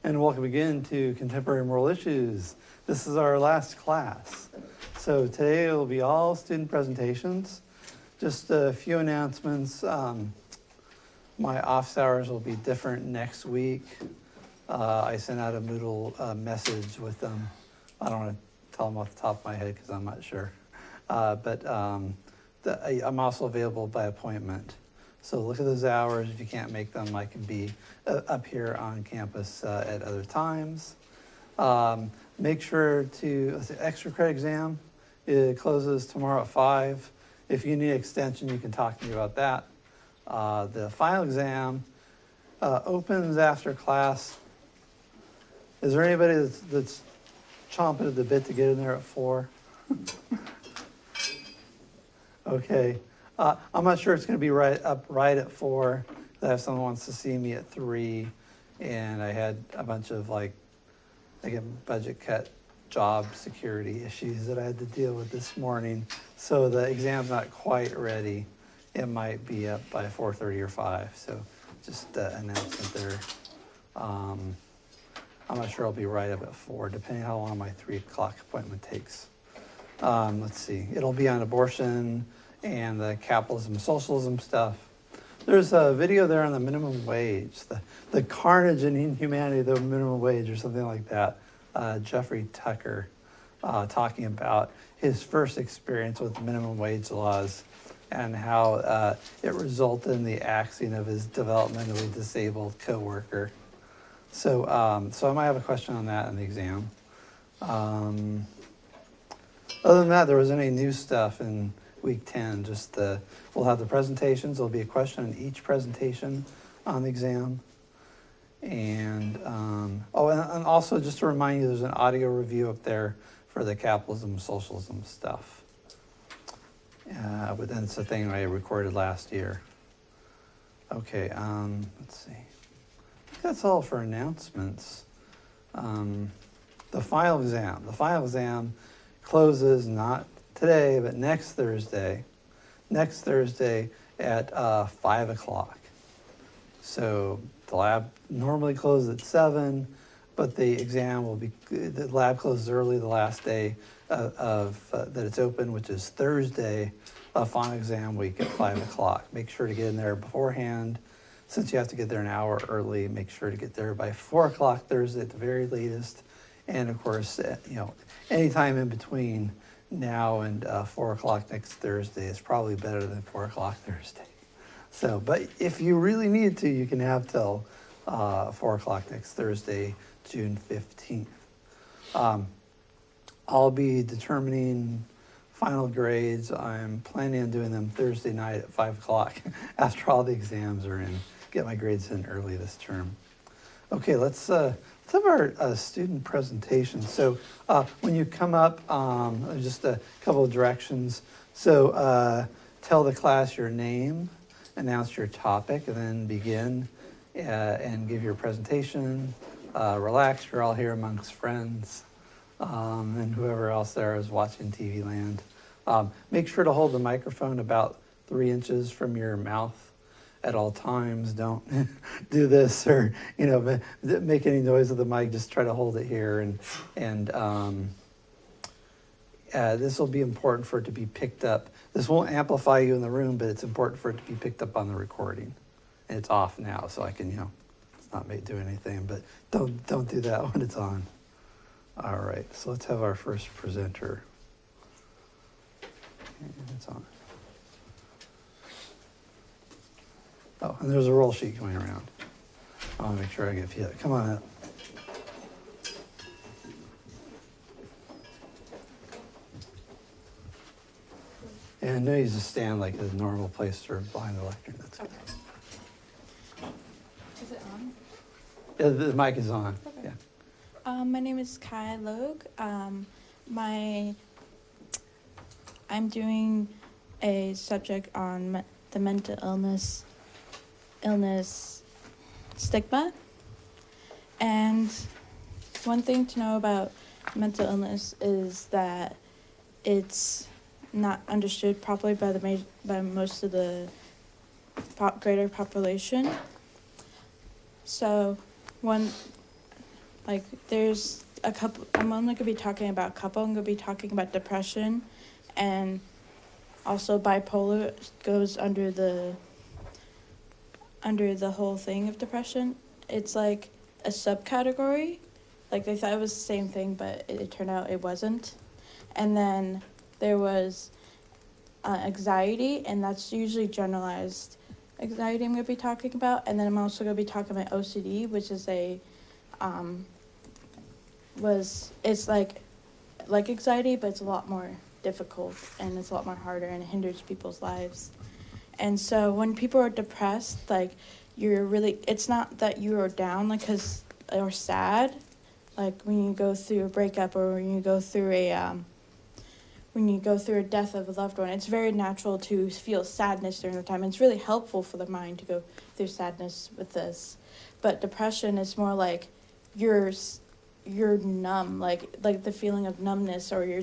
And welcome again to Contemporary Moral Issues. This is our last class. So today it will be all student presentations. Just a few announcements. My office hours will be different next week. I sent out a Moodle message with them. I don't want to tell them off the top of my head because I'm not sure. I'm also available by appointment. So look at those hours. If you can't make them, I can be up here on campus at other times. Make sure to, extra credit exam, it closes tomorrow at 5. If you need extension, you can talk to me about that. The final exam opens after class. Is there anybody that's chomping at the bit to get in there at 4? Okay. I'm not sure it's going to be right at 4. I have someone who wants to see me at 3, and I had a bunch of budget cut job security issues that I had to deal with this morning. So the exam's not quite ready. It might be up by 4:30 or 5. So just an announcement there. I'm not sure I'll be right up at 4, depending how long my 3 o'clock appointment takes. Let's see. It'll be on abortion and the capitalism and socialism stuff. There's a video there on the minimum wage, the carnage and inhumanity of the minimum wage or something like that. Jeffrey Tucker talking about his first experience with minimum wage laws and how it resulted in the axing of his developmentally disabled coworker. So I might have a question on that in the exam. Other than that, there wasn't any new stuff in week 10. We'll have the presentations. There'll be a question in each presentation on the exam. And also just to remind you, there's an audio review up there for the capitalism and socialism stuff. But then it's a thing I recorded last year. Okay, let's see. I think that's all for announcements. The final exam closes not today, but next Thursday at 5 o'clock. So the lab normally closes at 7, but the lab closes early the last day that it's open, which is Thursday, final exam week at 5 o'clock. Make sure to get in there beforehand. Since you have to get there an hour early, make sure to get there by 4 o'clock Thursday at the very latest. And of course, anytime in between now and 4 o'clock next Thursday is probably better than 4 o'clock Thursday. So, but if you really need to, you can have till 4 o'clock next Thursday, June 15th. I'll be determining final grades. I'm planning on doing them Thursday night at 5 o'clock after all the exams are in. Get my grades in early this term. Okay, let's have our student presentation. So when you come up, just a couple of directions. So tell the class your name, announce your topic, and then begin and give your presentation. Relax, you're all here amongst friends and whoever else there is watching TV Land. Make sure to hold the microphone about 3 inches from your mouth at all times. Don't do this or make any noise with the mic. Just try to hold it here, and this will be important for it to be picked up. This won't amplify you in the room, but it's important for it to be picked up on the recording. And it's off now, so I can it's not do anything. But don't do that when it's on. All right, so let's have our first presenter. And it's on. Oh, and there's a roll sheet going around. I want to make sure I get it. Come on up. And no need to stand like a normal place or behind the lectern. That's good. Okay. Is it on? Yeah, the mic is on. Okay. Yeah. My name is Kai Logue. I'm doing a subject on the mental illness stigma. And one thing to know about mental illness is that it's not understood properly by most of the greater population. So Like, there's a couple, I'm only going to be talking about a couple. I'm going to be talking about depression, and also bipolar goes under the whole thing of depression. It's like a subcategory. Like, they thought it was the same thing, but it turned out it wasn't. And then there was anxiety, and that's usually generalized anxiety I'm going to be talking about. And then I'm also going to be talking about OCD, which is it's like anxiety, but it's a lot more difficult, and it's a lot more harder, and it hinders people's lives. And so when people are depressed, like, it's not that you are down, like, or sad, like when you go through a breakup, or when you go through a death of a loved one. It's very natural to feel sadness during the time. It's really helpful for the mind to go through sadness with this. But depression is more like you're numb, like the feeling of numbness, or you're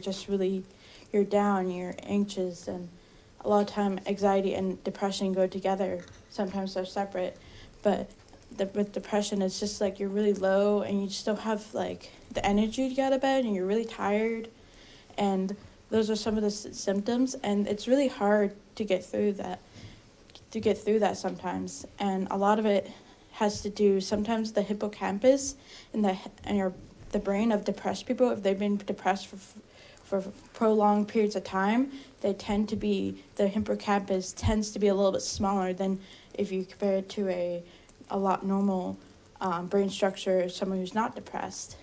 down, you're anxious. And a lot of time anxiety and depression go together. Sometimes they're separate, but with depression, it's just like you're really low, and you just don't have like the energy to get out of bed, and you're really tired. And those are some of the symptoms, and it's really hard to get through that sometimes. And a lot of it has to do, sometimes the hippocampus and the brain of depressed people, if they've been depressed for prolonged periods of time, the hippocampus tends to be a little bit smaller than if you compare it to a lot normal brain structure of someone who's not depressed.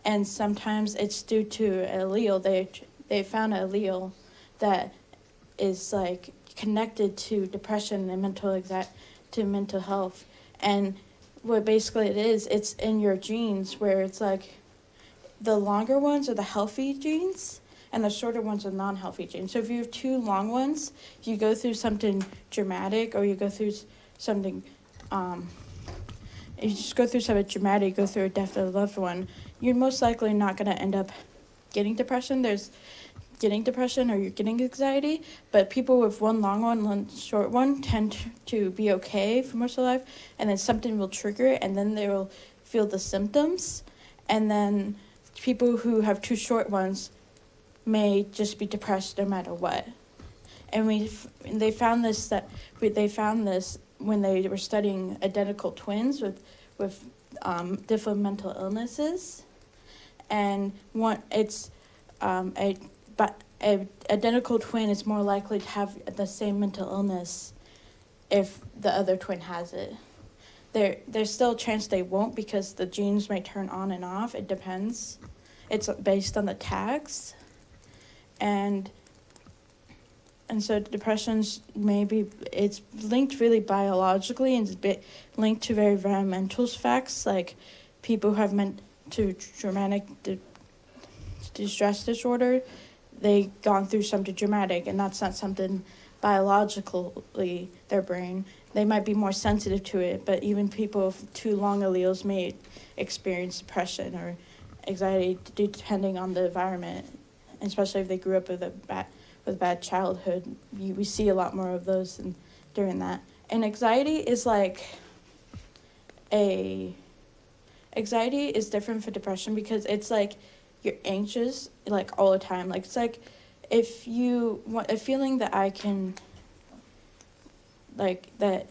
And sometimes it's due to an allele. They found an allele that is like connected to depression and mental health. And what basically it is, it's in your genes, where it's like the longer ones are the healthy genes, and the shorter ones are non-healthy genes. So if you have two long ones, if you go through something dramatic, or you go through something, if you just go through something dramatic, go through a death of a loved one, you're most likely not going to end up getting depression. There's getting depression, or you're getting anxiety, but people with one long one short one tend to be okay for most of their life, and then something will trigger it, and then they will feel the symptoms. And then people who have two short ones may just be depressed no matter what. And they found this when they were studying identical twins with different mental illnesses. And an identical twin is more likely to have the same mental illness if the other twin has it. There's still a chance they won't, because the genes may turn on and off. It depends. It's based on the tags. And so depression's it's linked really biologically, and it's linked to very environmental facts, like people who have traumatic distress disorder, they gone through something dramatic, and that's not something biologically their brain. They might be more sensitive to it, but even people with two long alleles may experience depression or anxiety depending on the environment, especially if they grew up with a bad childhood. We see a lot more of those during that. And anxiety is different for depression, because it's like you're anxious like all the time. Like, it's like if you want a feeling that I can like that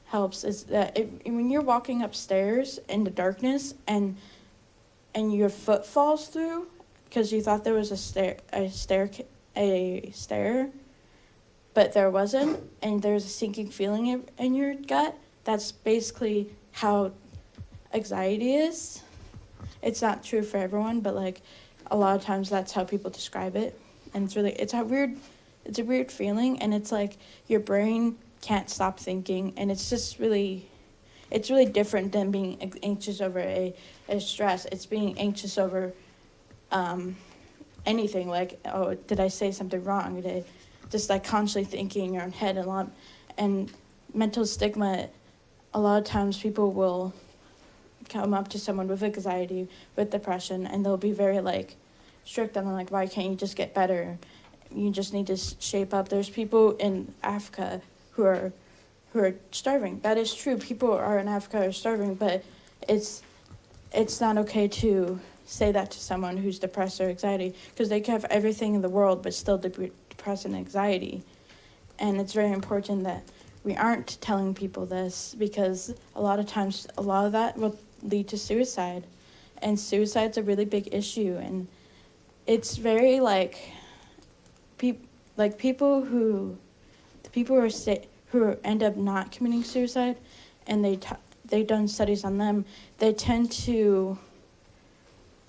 helps is that when you're walking upstairs in the darkness and your foot falls through because you thought there was a stair, but there wasn't, and there's a sinking feeling in your gut, that's basically how anxiety is. It's not true for everyone, but like a lot of times that's how people describe it. And it's a weird feeling, and it's like your brain can't stop thinking, and it's really different than being anxious over a stress. It's being anxious over anything, like, oh, did I say something wrong? Just like constantly thinking in your own head and mental stigma. A lot of times people will come up to someone with anxiety, with depression, and they'll be very like strict on them, like, why can't you just get better? You just need to shape up. There's people in Africa who are starving. That is true. People in Africa are starving, but it's it's not okay to say that to someone who's depressed or anxiety, because they could have everything in the world but still depressed and anxiety. And it's very important that we aren't telling people this, because a lot of times a lot of that will lead to suicide, and suicide's a really big issue. And it's very people who end up not committing suicide, and they've done studies on them, they tend to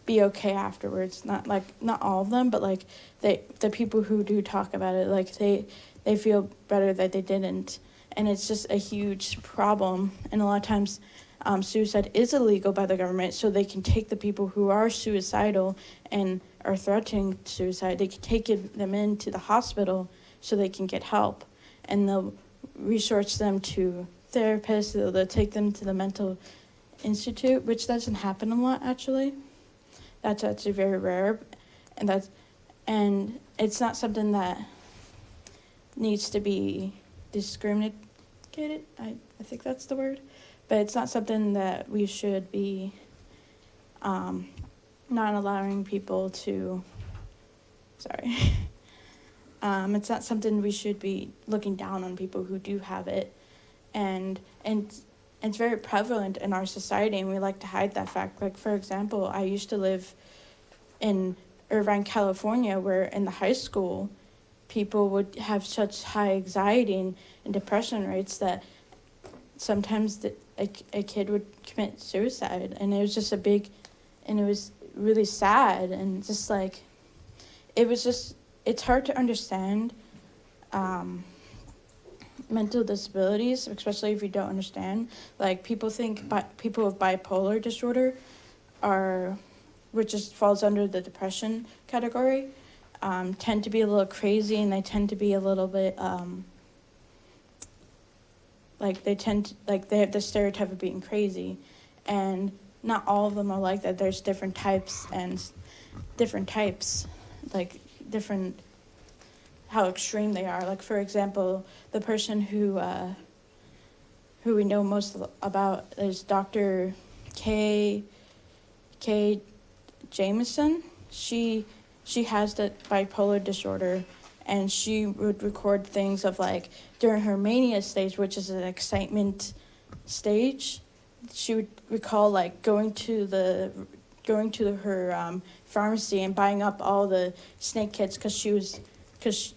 be okay afterwards. Not all of them, but the people who do talk about it, they feel better that they didn't. And it's just a huge problem. And a lot of times suicide is illegal by the government, so they can take the people who are suicidal and are threatening suicide, they can take them into the hospital so they can get help. And they'll resource them to therapists, they'll take them to the mental institute, which doesn't happen a lot, actually. That's actually very rare. And it's not something that needs to be discriminated, I think that's the word, but it's not something that we should be not allowing people to, it's not something we should be looking down on people who do have it. And it's very prevalent in our society, and we like to hide that fact. Like, for example, I used to live in Irvine, California, where in the high school, people would have such high anxiety and depression rates that sometimes a kid would commit suicide. And it was just and it was really sad. And just it's hard to understand mental disabilities, especially if you don't understand. Like, people think people with bipolar disorder which just falls under the depression category, tend to be a little crazy, and they tend to be a little bit they have the stereotype of being crazy. And not all of them are like that. There's different types, how extreme they are. Like, for example, the person who we know most about is Dr. Kay Jameson. She has the bipolar disorder, and she would record things of during her mania stage, which is an excitement stage. She would recall going to her pharmacy and buying up all the snake kits because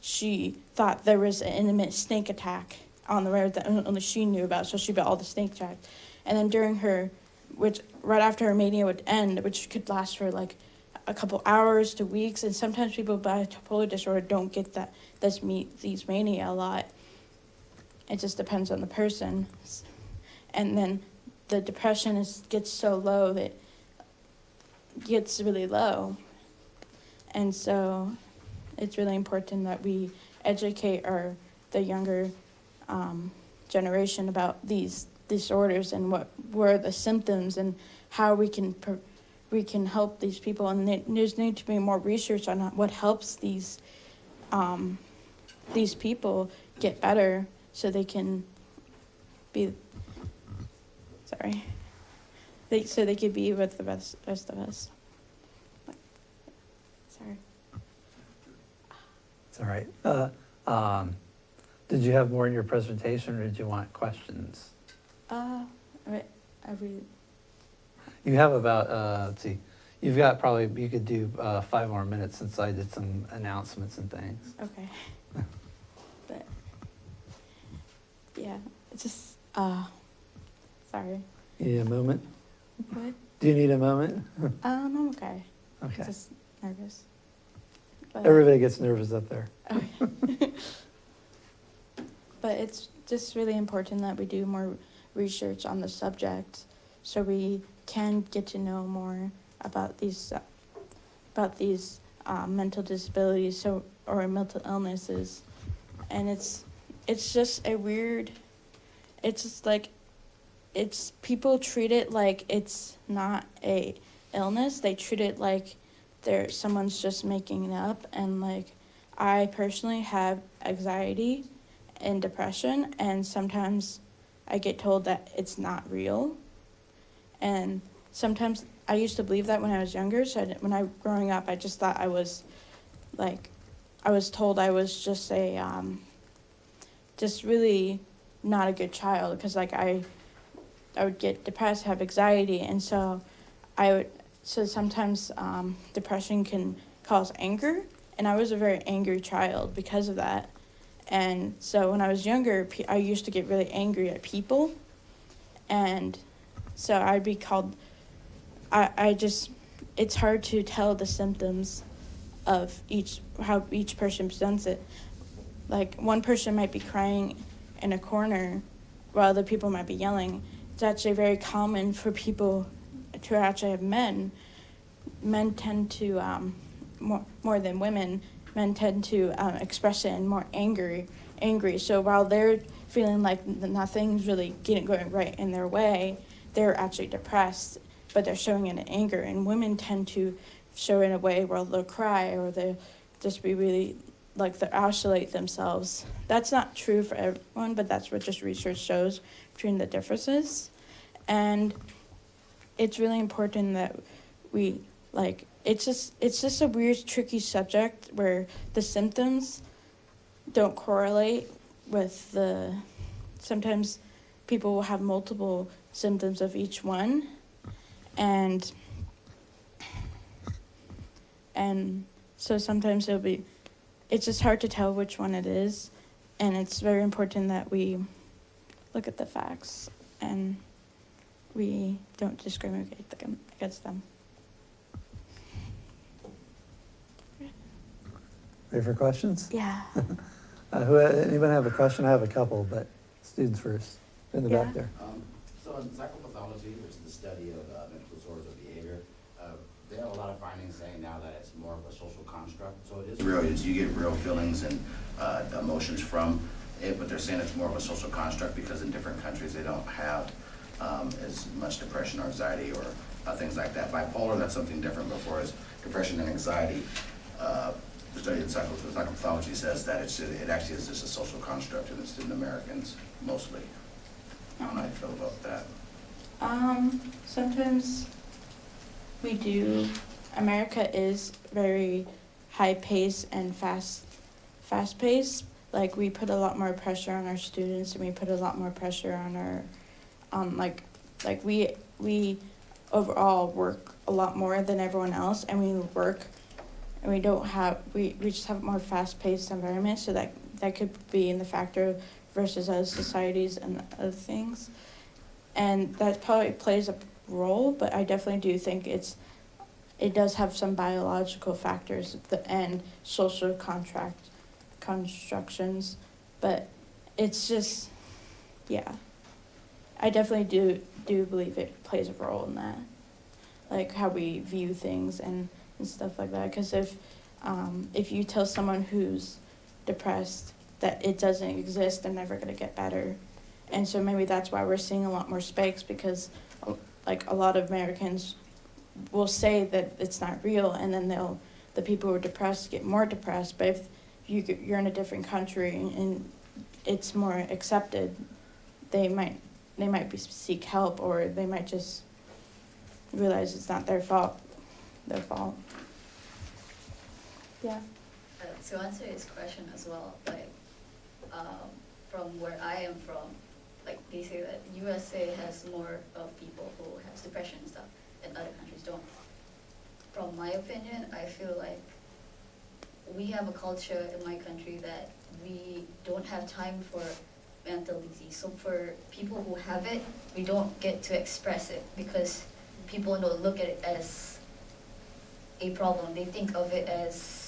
she thought there was an imminent snake attack on the road that only she knew about, so she bought all the snake tracks. And then right after her mania would end, which could last for a couple hours to weeks, and sometimes people with bipolar disorder don't get these mania a lot. It just depends on the person. And then the depression gets so low that it gets really low. And so it's really important that we educate the younger generation about these disorders and what were the symptoms and how we can help these people. And there's need to be more research on what helps these people get better, so they can be so they could be with the rest of us. Sorry. It's all right. Did you have more in your presentation, or did you want questions? You have about, let's see, you've got you could do 5 more minutes, since I did some announcements and things. Okay. But, yeah, it's just, sorry. You need a moment? What? Do you need a moment? I'm okay. Okay. Just nervous. But, Everybody gets nervous up there. okay. But it's just really important that we do more research on the subject, so we can get to know more about these mental disabilities or mental illnesses. And it's just a weird, it's just people treat it like it's not a illness. They treat it like someone's just making it up. And I personally have anxiety and depression, and sometimes I get told that it's not real. And sometimes I used to believe that when I was younger. So when I growing up, I just thought I was told I was just just really not a good child, because like I would get depressed, have anxiety, and so sometimes depression can cause anger, and I was a very angry child because of that. And so when I was younger, I used to get really angry at people, and so I'd be called, it's hard to tell the symptoms of how each person presents it. Like, one person might be crying in a corner while other people might be yelling. It's actually very common for people to actually have men. Men tend to, more than women, men tend to express it in more angry. So while they're feeling like nothing's really going right in their way, they're actually depressed, but they're showing it in anger. And women tend to show it in a way where they'll cry, or they'll just be really, like, they'll isolate themselves. That's not true for everyone, but that's what just research shows between the differences. And it's really important that we, like, it's just a weird, tricky subject where the symptoms don't correlate with sometimes people will have multiple symptoms of each one, and so sometimes it's just hard to tell which one it is, and it's very important that we look at the facts and we don't discriminate against them. Ready for questions? Yeah. Anyone have a question? I have a couple, but students first, in the back there. So in psychopathology, which is the study of mental disorders of behavior, there are a lot of findings saying now that it's more of a social construct. So it is real. You get real feelings and emotions from it, but they're saying it's more of a social construct because in different countries they don't have as much depression or anxiety or things like that. Bipolar, that's something different. Before is depression and anxiety. The study in psychopathology says that it actually is just a social construct, and it's in Americans mostly. I don't know how you feel about that. Sometimes we do. America is very high paced and fast paced. Like, we put a lot more pressure on our students, and we put a lot more pressure on our, like we overall work a lot more than everyone else, and we work, and we just have a more fast paced environment, so that could be in the factor versus other societies and other things. And that probably plays a role, but I definitely do think it does have some biological factors and social constructions, but it's just, yeah. I definitely do believe it plays a role in that, like how we view things and stuff like that. Because if you tell someone who's depressed that it doesn't exist, they're never going to get better. And so maybe that's why we're seeing a lot more spikes, because like a lot of Americans will say that it's not real, and then the people who are depressed get more depressed. But if you're in a different country and it's more accepted, they might seek help, or they might just realize it's not their fault. Yeah. To answer his question as well, like, from where I am from, like, they say that USA has more of people who have depression and stuff, and other countries don't. From my opinion, I feel like we have a culture in my country that we don't have time for mental disease. So for people who have it, we don't get to express it because people don't look at it as a problem. They think of it as,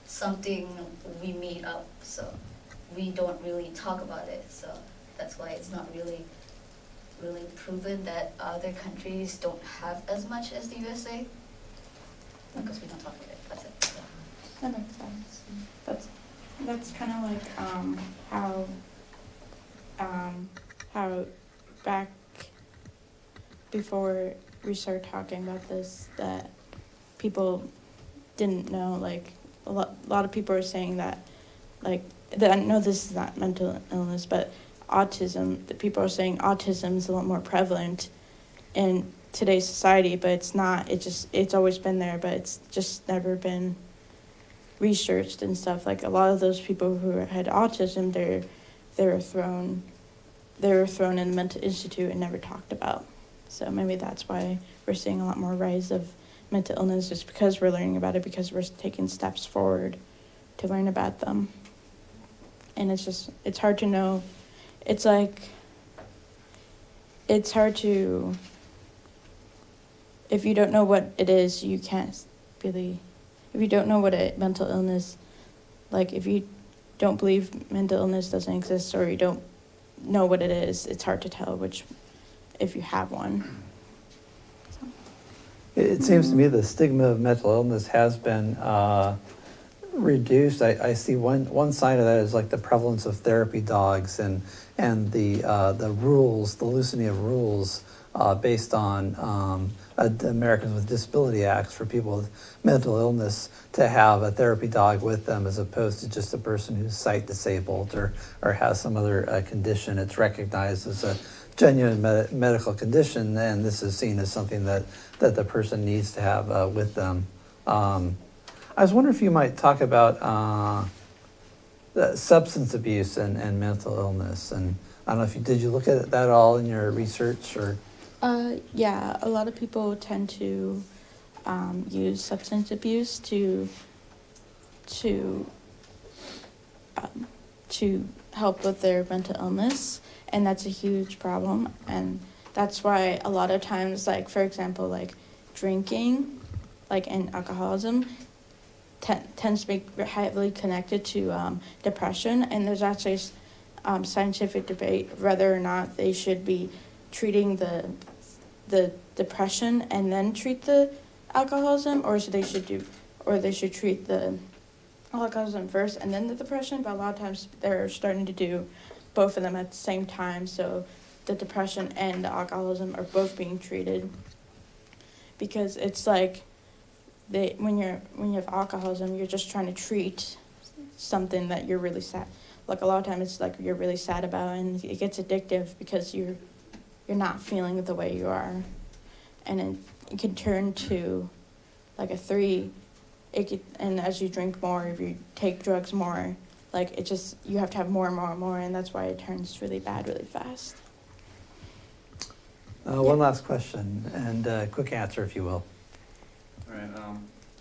something we made up. So we don't really talk about it. So that's why it's not really proven that other countries don't have as much as the USA, because we don't talk about it. That's it. Yeah. That makes sense. That's kind of like how back before we started talking about this, that people didn't know, like a lot of people are saying that, like, that I know this is not mental illness, but autism, that people are saying autism is a lot more prevalent in today's society, but it's not. It's always been there, but it's just never been researched and stuff. Like a lot of those people who had autism, they were thrown in the mental institute and never talked about. So maybe that's why we're seeing a lot more rise of mental illness, just because we're learning about it, because we're taking steps forward to learn about them. And it's hard to know. It's hard to, if you don't know what it is, you can't really, if you don't know what a mental illness, like if you don't believe mental illness doesn't exist, or you don't know what it is, it's hard to tell if you have one. So. It seems to me the stigma of mental illness has been reduced. I see one side of that is like the prevalence of therapy dogs and the rules, the loosening of rules based on the Americans with Disability Acts for people with mental illness to have a therapy dog with them, as opposed to just a person who's sight disabled or has some other condition. It's recognized as a genuine medical condition, and this is seen as something that the person needs to have with them. I was wondering if you might talk about the substance abuse and mental illness, and I don't know if did you look at that all in your research or? Yeah, a lot of people tend to use substance abuse to help with their mental illness, and that's a huge problem. And that's why a lot of times, like for example, like drinking, like and alcoholism, tends to be heavily connected to depression. And there's actually scientific debate whether or not they should be treating the depression and then treat the alcoholism, or they should treat the alcoholism first and then the depression. But a lot of times they're starting to do both of them at the same time, so the depression and the alcoholism are both being treated, because it's like when you have alcoholism, you're just trying to treat something that you're really sad. Like a lot of times it's like you're really sad about, and it gets addictive because you're not feeling the way you are, and it can turn to like a 3. And as you drink more, if you take drugs more, like you have to have more and more and more, and that's why it turns really bad really fast. One last question, and a quick answer, if you will. All right.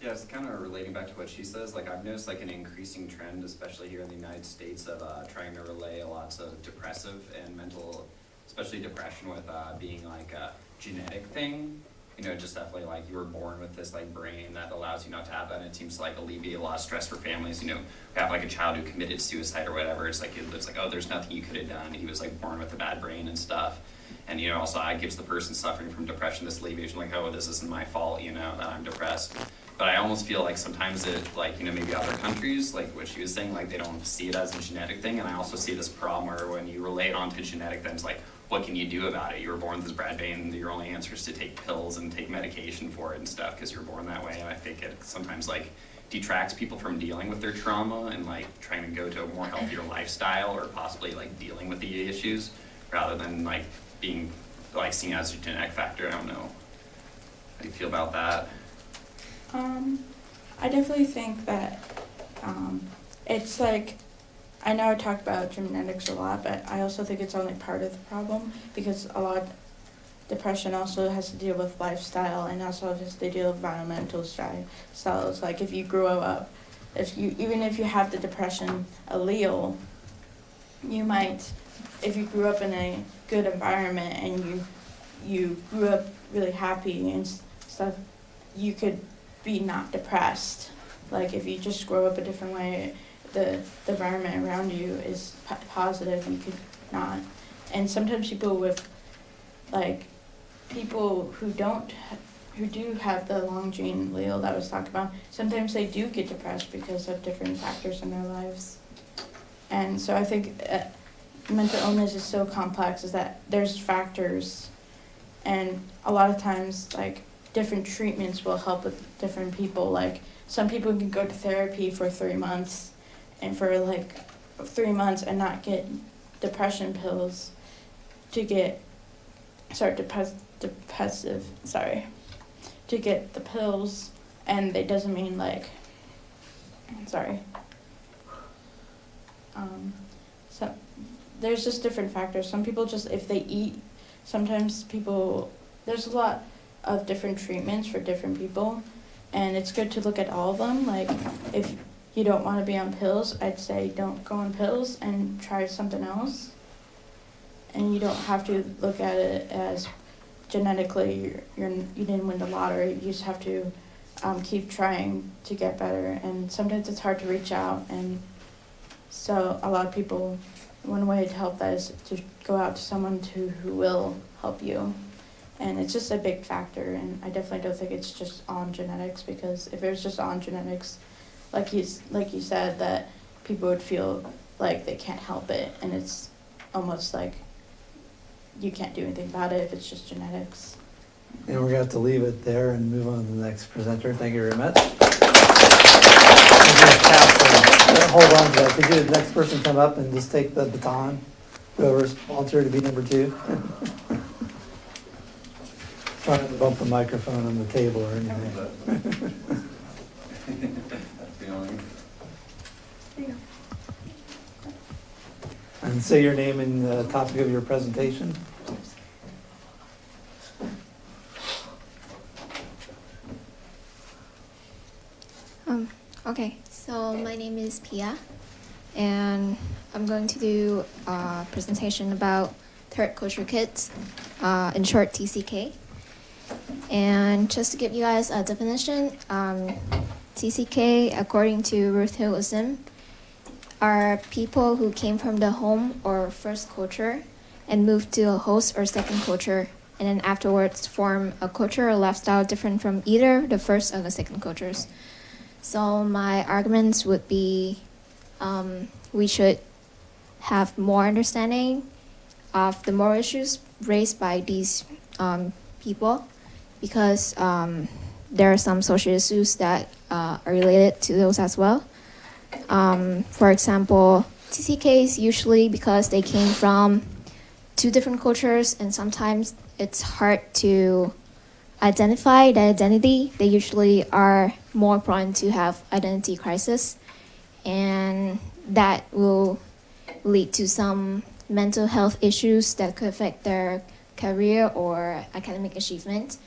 Yeah, it's kind of relating back to what she says. Like I've noticed like an increasing trend, especially here in the United States, of trying to relay lots of depressive and mental, especially depression, with being like a genetic thing. You know, just definitely like you were born with this like brain that allows you not to have that, and it seems to like alleviate a lot of stress for families. You know, we have like a child who committed suicide or whatever. It's like oh, there's nothing you could have done. He was like born with a bad brain and stuff. And you know, also it gives the person suffering from depression this alleviation, like, oh, this isn't my fault, you know, that I'm depressed. But I almost feel like sometimes it, like, you know, maybe other countries, like what she was saying, like they don't see it as a genetic thing. And I also see this problem where when you relate onto genetic things, like, what can you do about it? You were born with this bad brain, and your only answer is to take pills and take medication for it and stuff because you're born that way. And I think it sometimes like detracts people from dealing with their trauma and like trying to go to a more healthier lifestyle, or possibly like dealing with the issues rather than like being like seen as a genetic factor. I don't know. How do you feel about that? I definitely think that it's like, I know I talk about genetics a lot, but I also think it's only part of the problem, because a lot of depression also has to deal with lifestyle, and also has to deal with environmental styles. Like if you grew up, even if you have the depression allele, you might, if you grew up in a good environment and you grew up really happy and stuff, you could be not depressed. Like if you just grow up a different way, the environment around you is positive, you could not. And sometimes people with, like, people who do have the long gene allele that was talked about, sometimes they do get depressed because of different factors in their lives. And so I think mental illness is so complex, is that there's factors, and a lot of times like different treatments will help with different people. Like some people can go to therapy for 3 months, and for like 3 months and not get depression pills to start depressive, to get the pills, and it doesn't mean like, so there's just different factors. Some people just, if they eat, sometimes people, there's a lot of different treatments for different people, and it's good to look at all of them. Like, if you don't want to be on pills, I'd say don't go on pills and try something else. And you don't have to look at it as genetically you didn't win the lottery. You just have to keep trying to get better. And sometimes it's hard to reach out. And so a lot of people, one way to help that is to go out to someone who will help you. And it's just a big factor. And I definitely don't think it's just on genetics, because if it was just on genetics, like you said, that people would feel like they can't help it. And it's almost like you can't do anything about it if it's just genetics. And we're going to have to leave it there and move on to the next presenter. Thank you very much. Hold on to that. Could you, the next person, come up and just take the baton? Whoever's volunteered to be number 2. Try not to bump the microphone on the table or anything. And say your name and the topic of your presentation. Okay, so my name is Pia, and I'm going to do a presentation about third culture kids, in short TCK. And just to give you guys a definition, TCK, according to Ruth Hill Sim, are people who came from the home or first culture and moved to a host or second culture, and then afterwards form a culture or lifestyle different from either the first or the second cultures. So my arguments would be we should have more understanding of the moral issues raised by these people, because there are some social issues that are related to those as well. For example, TCKs usually, because they came from 2 different cultures, and sometimes it's hard to identify the identity. They usually are more prone to have identity crisis, and that will lead to some mental health issues that could affect their career or academic achievement.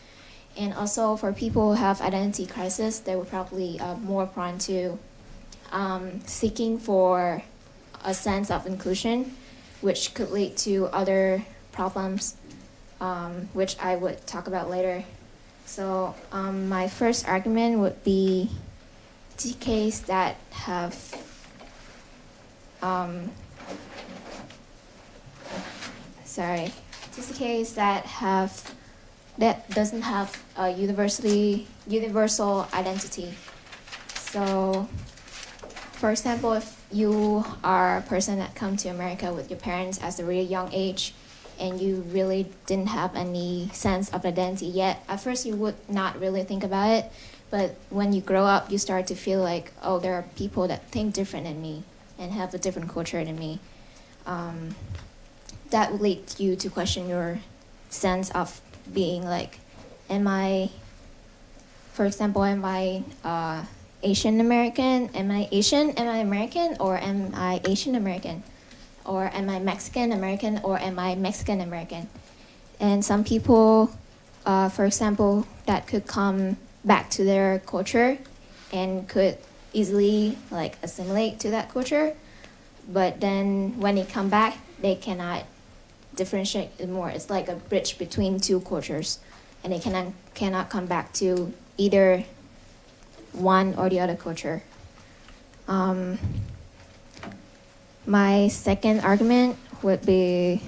And also for people who have identity crisis, they were probably more prone to seeking for a sense of inclusion, which could lead to other problems, which I would talk about later. So my first argument would be TCKs that have TCKs that doesn't have a universal identity. So, for example, if you are a person that come to America with your parents at a really young age, and you really didn't have any sense of identity yet, at first you would not really think about it, but when you grow up, you start to feel like, oh, there are people that think different than me and have a different culture than me. That would lead you to question your sense of being like, am I Asian American? Am I Asian? Am I American? Or am I Asian American? Or am I Mexican American? Or am I Mexican American? And some people, for example, that could come back to their culture and could easily like assimilate to that culture, but then when they come back, they cannot differentiate anymore. It's like a bridge between 2 cultures, and they cannot come back to either one or the other culture. My second argument would be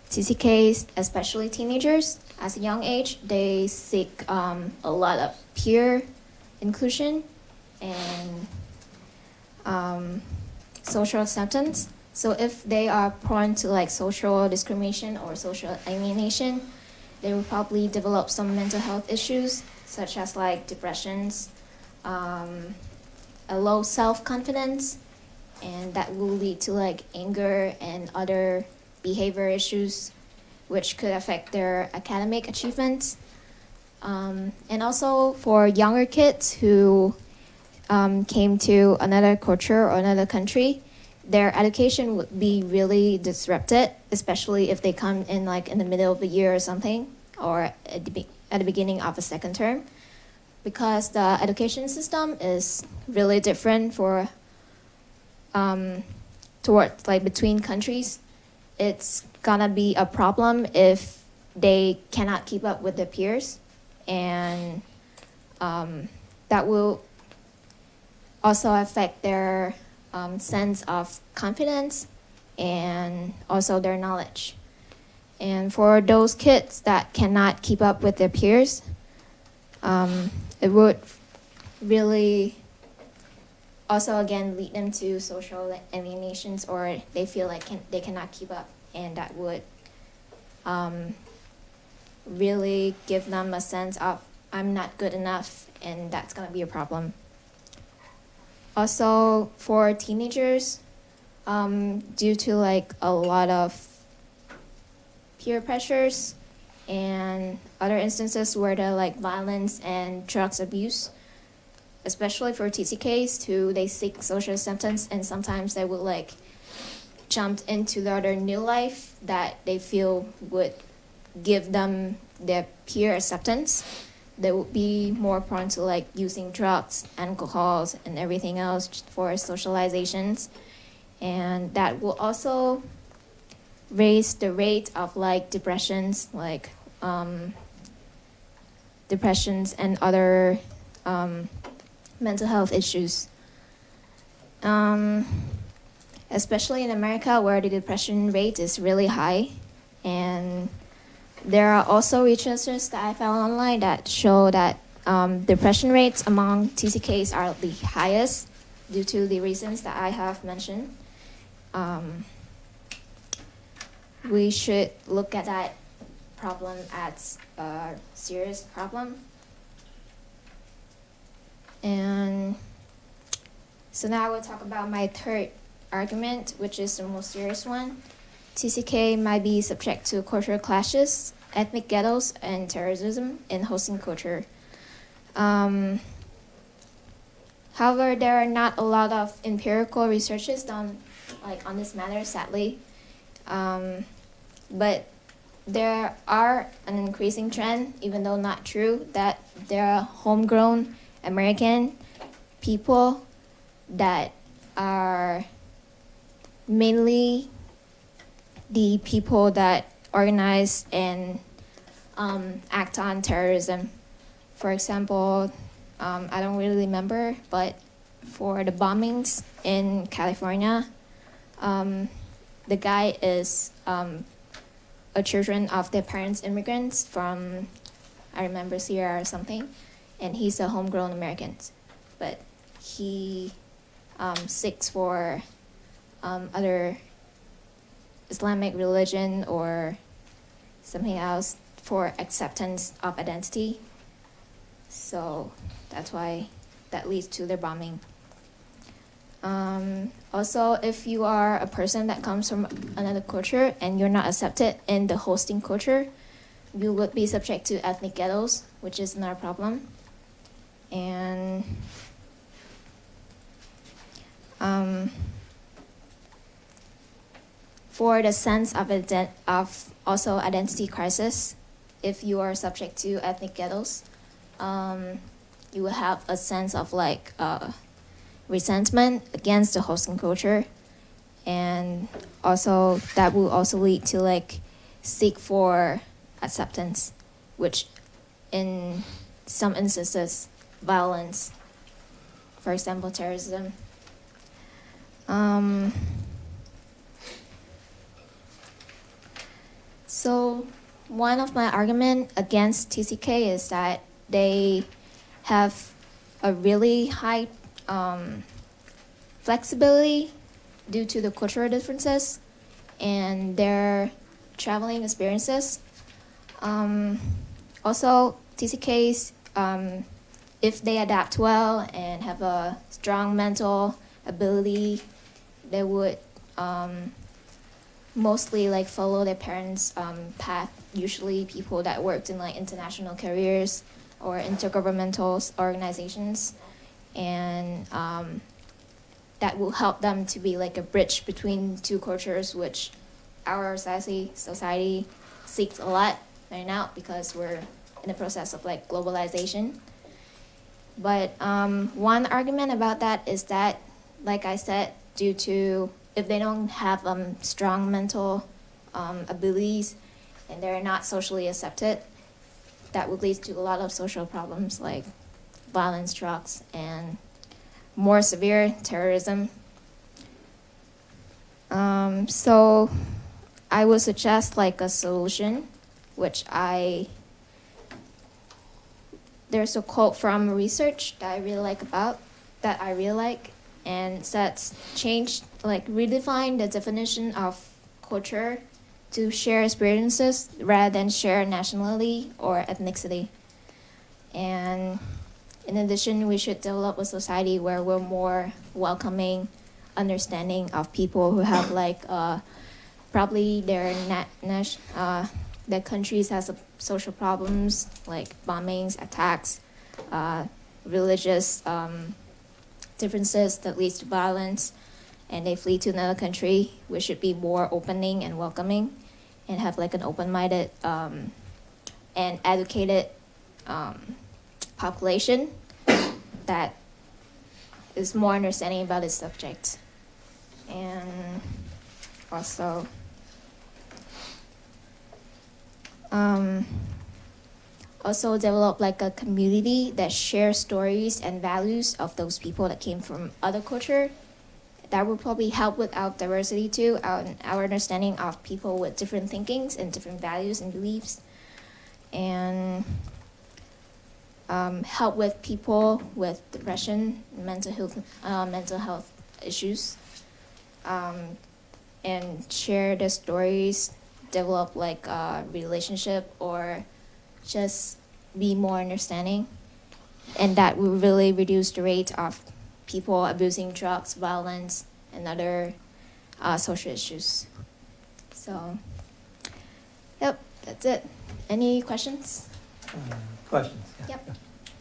TCKs, especially teenagers, at a young age, they seek a lot of peer inclusion and social acceptance. So if they are prone to like social discrimination or social alienation, they will probably develop some mental health issues, such as like depressions, a low self-confidence, and that will lead to like anger and other behavior issues. which could affect their academic achievements. And also for younger kids who came to another culture or another country, their education would be really disrupted, especially if they come in like in the middle of the year or something, or at the beginning of a second term, because the education system is really different for towards like between countries. It's gonna be a problem if they cannot keep up with their peers, and that will also affect their sense of confidence and also their knowledge. And for those kids that cannot keep up with their peers, it would really also again lead them to social alienations, or they feel like they cannot keep up, and that would really give them a sense of I'm not good enough, and that's going to be a problem. Also for teenagers, due to like a lot of peer pressures and other instances where there like violence and drugs abuse, especially for TCKs who they seek social acceptance, and sometimes they would like jump into their new life that they feel would give them their peer acceptance. They would be more prone to like using drugs, alcohols, and everything else for socializations, and that will also raise the rate of like depressions, like depressions and other mental health issues. Especially in America, where the depression rate is really high, and there are also researches that I found online that show that depression rates among TCKs are the highest due to the reasons that I have mentioned. We should look at that problem as a serious problem. And so now I will talk about my third argument, which is the most serious one. TCK might be subject to cultural clashes, ethnic ghettos, and terrorism in hosting culture. However, there are not a lot of empirical researches done like on this matter, sadly. But there are an increasing trend, even though not true, that there are homegrown American people that are mainly the people that organize and act on terrorism. For example, I don't really remember, but for the bombings in California, the guy is a children of their parents' immigrants from, I remember, Sierra or something, and he's a homegrown American, but he seeks for other Islamic religion or something else for acceptance of identity. So that's why that leads to their bombing. Also, if you are a person that comes from another culture and you're not accepted in the hosting culture, you would be subject to ethnic ghettos, which is another problem. And for the sense of also identity crisis, if you are subject to ethnic ghettos, you will have a sense of like resentment against the hosting culture, and also that will also lead to like seek for acceptance, which in some instances violence, for example terrorism. So one of my arguments against TCK is that they have a really high flexibility due to the cultural differences and their traveling experiences. Also, TCKs, if they adapt well and have a strong mental ability, they would mostly like follow their parents' path. Usually, people that worked in like international careers or intergovernmental organizations, and that will help them to be like a bridge between two cultures, which our society seeks a lot right now because we're in the process of like globalization. But one argument about that is that, like I said, due to if they don't have strong mental abilities and they're not socially accepted, that would lead to a lot of social problems like violence, drugs, and more severe terrorism. So I would suggest like a solution, which there's a quote from research that I really like, and that's redefine the definition of culture to share experiences rather than share nationality or ethnicity. And in addition, we should develop a society where we're more welcoming, understanding of people who have like probably their countries has social problems like bombings, attacks, religious differences that leads to violence, and they flee to another country. We should be more opening and welcoming and have like an open-minded and educated population that is more understanding about this subject. And also develop like a community that shares stories and values of those people that came from other culture. That will probably help with our diversity too, our understanding of people with different thinkings and different values and beliefs, and help with people with depression, mental health issues, and share their stories, develop like a relationship, or just be more understanding. And that will really reduce the rate of people abusing drugs, violence, and other social issues. So, yep, that's it. Any questions? Questions? Yeah. Yep.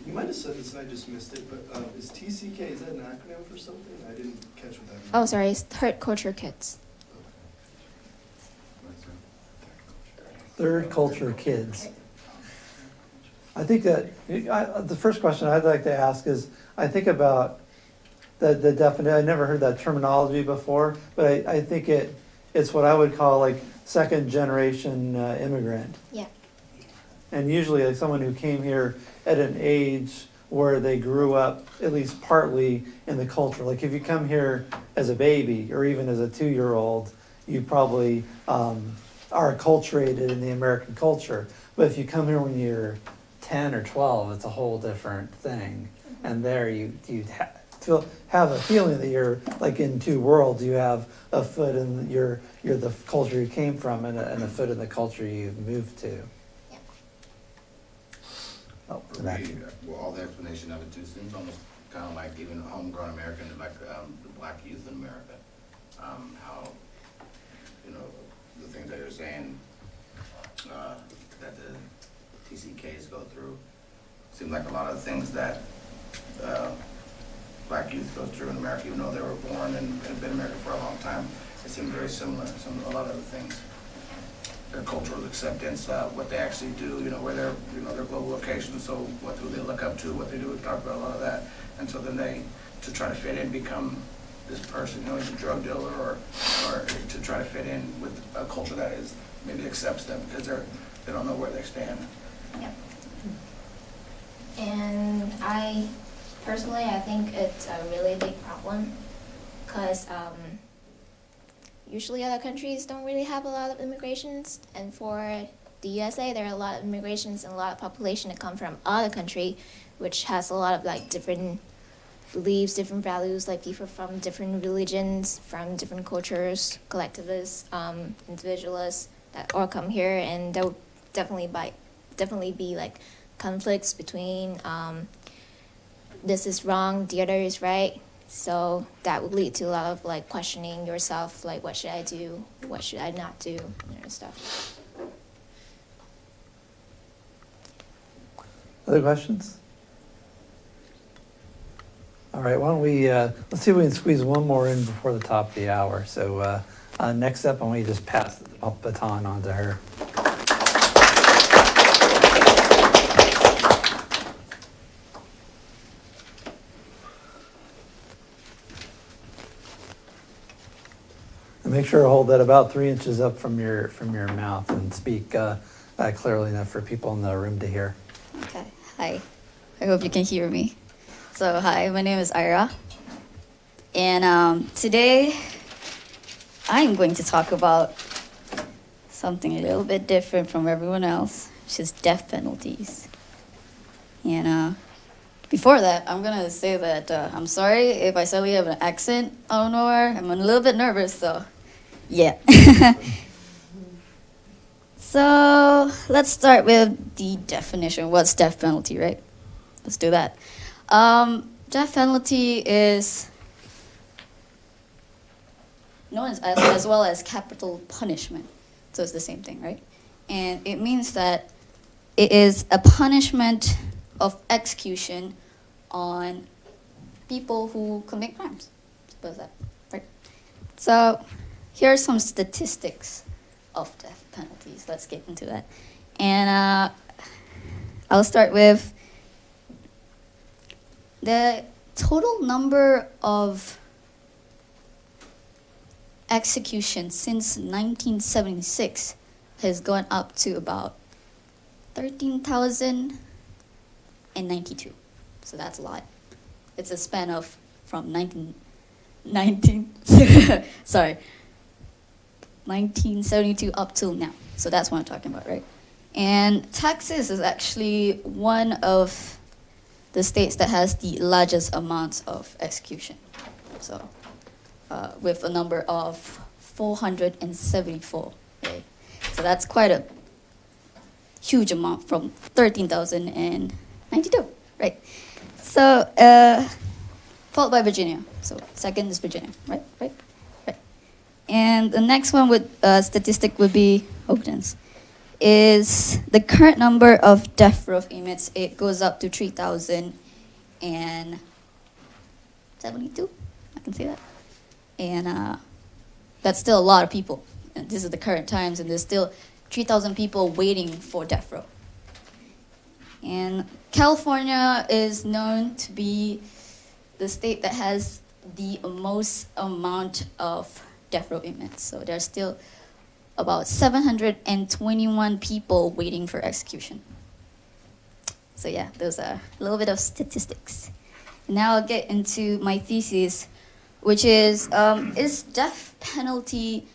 You might have said this and I just missed it, but is TCK, is that an acronym for something? I didn't catch what that meant. Oh, sorry, it's Third Culture Kids. Third culture kids. I think that the first question I'd like to ask is, I think about the definition. I never heard that terminology before, but I think it's what I would call like second generation immigrant. Yeah. And usually like someone who came here at an age where they grew up at least partly in the culture. Like if you come here as a baby or even as a 2-year-old, you probably are acculturated in the American culture. But if you come here when you're 10 or 12, it's a whole different thing. And there you have a feeling that you're like in two worlds. You have a foot in you're the culture you came from and a foot in the culture you've moved to. Oh, For me, well, all the explanation of it too seems almost kind of like even homegrown American, like the black youth in America. How, you know, the things that you're saying that the TCKs go through seem like a lot of the things that black youth go through in America, even though they were born and been in America for a long time. It seems very similar. A lot of the things. Their cultural acceptance, what they actually do, you know, where their global location, so who they look up to, what they do, we talk about a lot of that. And so then they, to try to fit in, become this person, you know, he's a drug dealer, or to try to fit in with a culture that is, maybe accepts them because they don't know where they stand. Yep. And I think it's a really big problem because usually other countries don't really have a lot of immigrations, and for the USA there are a lot of immigrations and a lot of population that come from other country, which has a lot of like different beliefs, different values, like people from different religions, from different cultures, collectivists, individualists that all come here, and there will definitely be like conflicts between this is wrong, the other is right, So that would lead to a lot of like questioning yourself, like what should I do, what should I not do, and stuff. Other questions? All right, why don't we, let's see if we can squeeze one more in before the top of the hour. So next up, I want you to just pass the baton on to her. And make sure to hold that about 3 inches up from your mouth and speak clearly enough for people in the room to hear. Okay, hi. I hope you can hear me. So, hi, my name is Ira. And today, I'm going to talk about something a little bit different from everyone else, which is death penalties. And before that, I'm going to say that I'm sorry if I suddenly have an accent out of nowhere. I'm a little bit nervous, so yeah. So let's start with the definition. What's death penalty, right? Let's do that. Death penalty is known as well as capital punishment. So it's the same thing, right? And it means that it is a punishment of execution on people who commit crimes. Suppose that, right? So here are some statistics of death penalties. Let's get into that. And I'll start with the total number of executions since 1976 has gone up to about 13,092. So that's a lot. It's a span of from 1972 up till now. So that's what I'm talking about, right? And Texas is actually one of the states that has the largest amount of execution. So with a number of 474. Right? So that's quite a huge amount from 13,092, right? So followed by Virginia. So second is Virginia, right? And the next one would statistic would be Oakland's. Is the current number of death row inmates? It goes up to 3,072. I can see that, and that's still a lot of people. And this is the current times, and there's still 3,000 people waiting for death row. And California is known to be the state that has the most amount of death row inmates. So there's still about 721 people waiting for execution. So yeah, those are a little bit of statistics. Now I'll get into my thesis, which is death penalty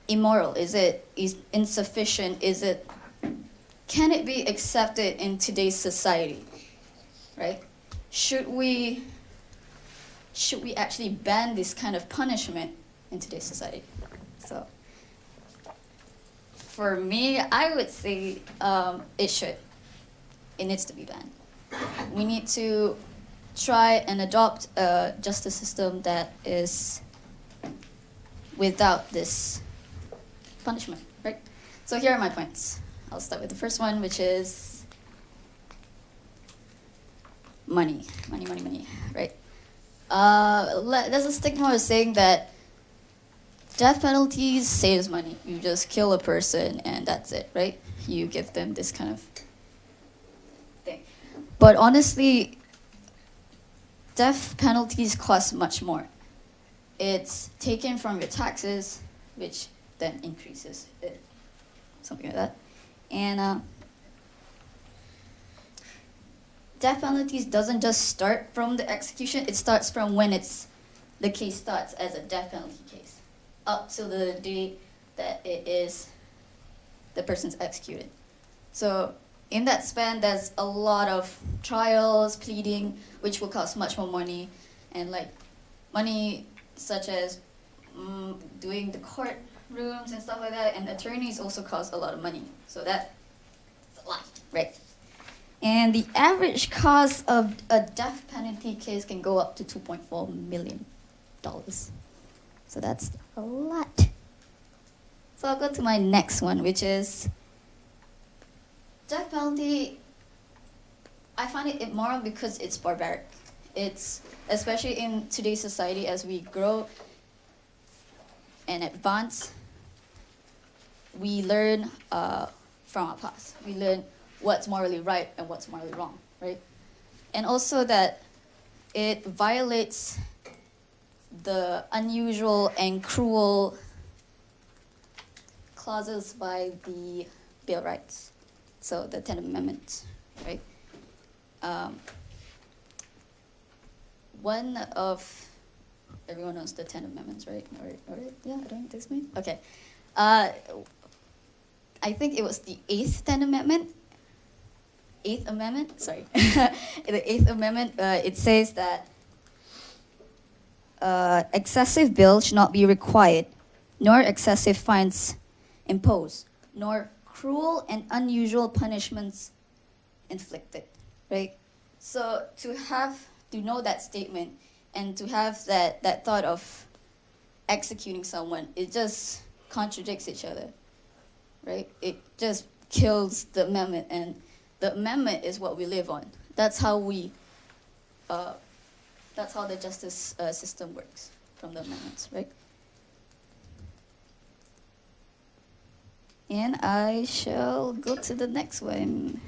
immoral? Is it insufficient? Can it be accepted in today's society, right? Should we actually ban this kind of punishment in today's society? So for me, I would say it should. It needs to be banned. We need to try and adopt a justice system that is without this punishment, right? So here are my points. I'll start with the first one, which is money, right? There's a stigma of saying that death penalties saves money. You just kill a person and that's it, right? You give them this kind of thing. But honestly, death penalties cost much more. It's taken from your taxes, which then increases it, something like that. And death penalties doesn't just start from the execution. It starts from when the case starts as a death penalty case, up to the day that the person's executed. So in that span, there's a lot of trials, pleading, which will cost much more money, and like money such as doing the court rooms and stuff like that, and attorneys also cost a lot of money. So that's a lot, right? And the average cost of a death penalty case can go up to $2.4 million. So that's a lot. So I'll go to my next one, which is death penalty. I find it immoral because it's barbaric. It's, especially in today's society, as we grow and advance, we learn from our past. We learn what's morally right and what's morally wrong, right? And also that it violates the unusual and cruel clauses by the Bill of Rights, so the 10th Amendment, right? One of, everyone knows the 10 Amendments, right? Or yeah, I don't need to explain. Okay. I think it was the 8th 10 Amendment. 8th Amendment, sorry. In the 8th Amendment, it says that excessive bail should not be required, nor excessive fines imposed, nor cruel and unusual punishments inflicted, right? So to know that statement and to have that thought of executing someone, it just contradicts each other, right? It just kills the amendment, and the amendment is what we live on. That's how that's how the justice system works, from the amendments, right? And I shall go to the next one,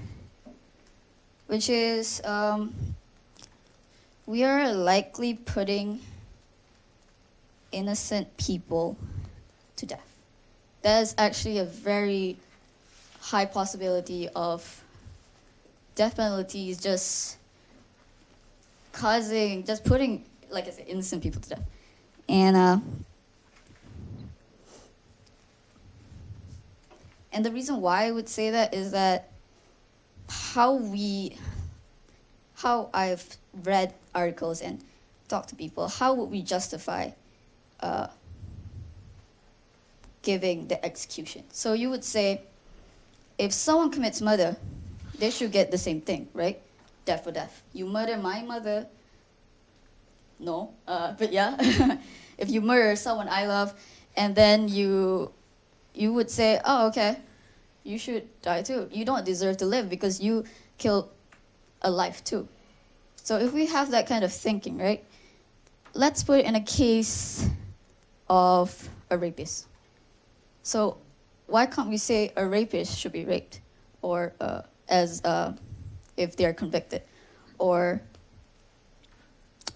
which is we are likely putting innocent people to death. That is actually a very high possibility of death penalties just putting, like I said, innocent people to death. And the reason why I would say that is that how I've read articles and talked to people, how would we justify giving the execution? So you would say, if someone commits murder, they should get the same thing, right? Death for death. You murder my mother, no, but yeah. If you murder someone I love, and then you would say, oh, okay, you should die too. You don't deserve to live because you killed a life too. So if we have that kind of thinking, right? Let's put it in a case of a rapist. So why can't we say a rapist should be raped, or if they're convicted, or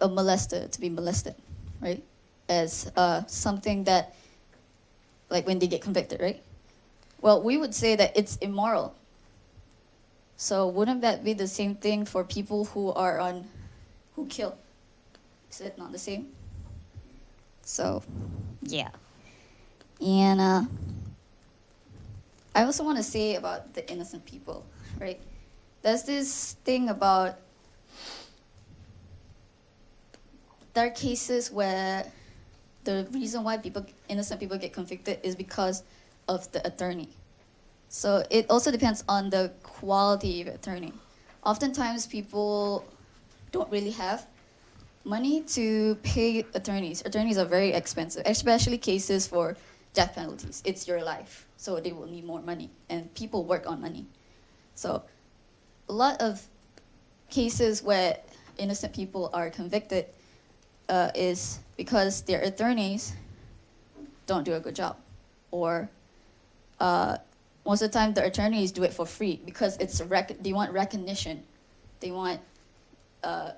a molester to be molested, right? As something that, like when they get convicted, right? Well, we would say that it's immoral. So wouldn't that be the same thing for people who kill? Is it not the same? So, yeah. And I also want to say about the innocent people, right? There's this thing about, there are cases where the reason why innocent people get convicted is because of the attorney. So it also depends on the quality of attorney. Oftentimes people don't really have money to pay attorneys. Attorneys are very expensive, especially cases for death penalties. It's your life, so they will need more money, and people work on money. So a lot of cases where innocent people are convicted is because their attorneys don't do a good job, or most of the time the attorneys do it for free because they want recognition. They want to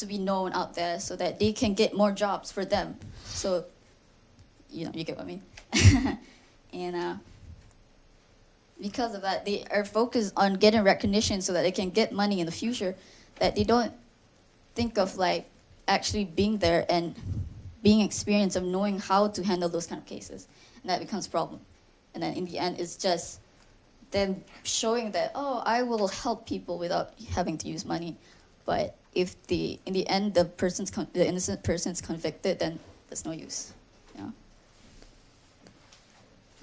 be known out there so that they can get more jobs for them. So, you get what I mean? And because of that, they are focused on getting recognition so that they can get money in the future, that they don't think of like actually being there and being experienced of knowing how to handle those kind of cases. And that becomes a problem. And then in the end, it's just them showing that, oh, I will help people without having to use money. But if in the end, the innocent person's convicted, then there's no use.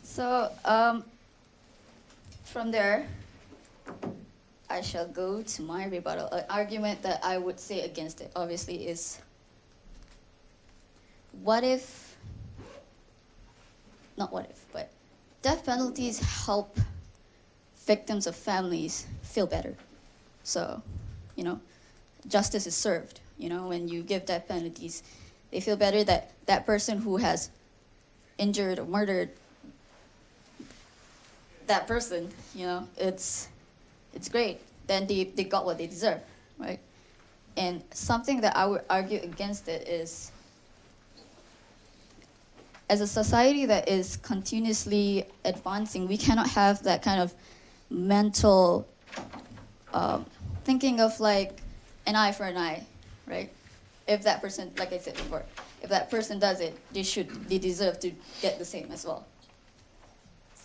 So from there, I shall go to my rebuttal. An argument that I would say against it, obviously, is but death penalties help victims of families feel better. So, justice is served. When you give death penalties, they feel better that that person who has injured or murdered that person, it's great. Then they got what they deserve, right? And something that I would argue against it is, as a society that is continuously advancing, we cannot have that kind of mental thinking of like an eye for an eye, right? If that person, like I said before, if that person does it, they deserve to get the same as well.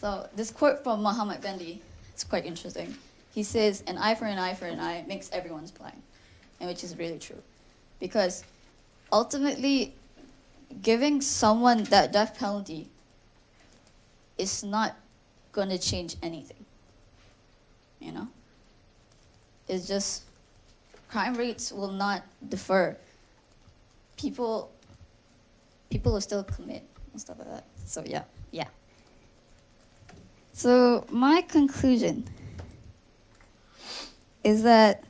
So this quote from Mahatma Gandhi, it's quite interesting. He says, an eye for an eye makes everyone's blind, and which is really true. Because ultimately, giving someone that death penalty is not going to change anything. It's just crime rates will not defer. People will still commit and stuff like that. So yeah. So my conclusion is that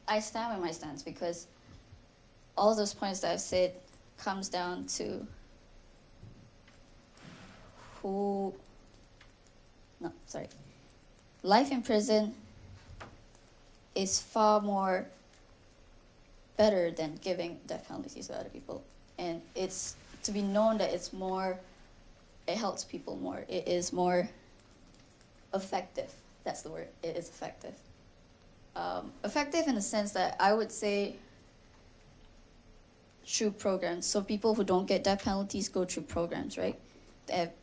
I stand by my stance because all those points that I've said comes down to life in prison is far more better than giving death penalties to other people. And it's to be known that it helps people more. It is more effective. That's the word. It is effective. Effective in the sense that I would say through programs. So people who don't get death penalties go through programs, right?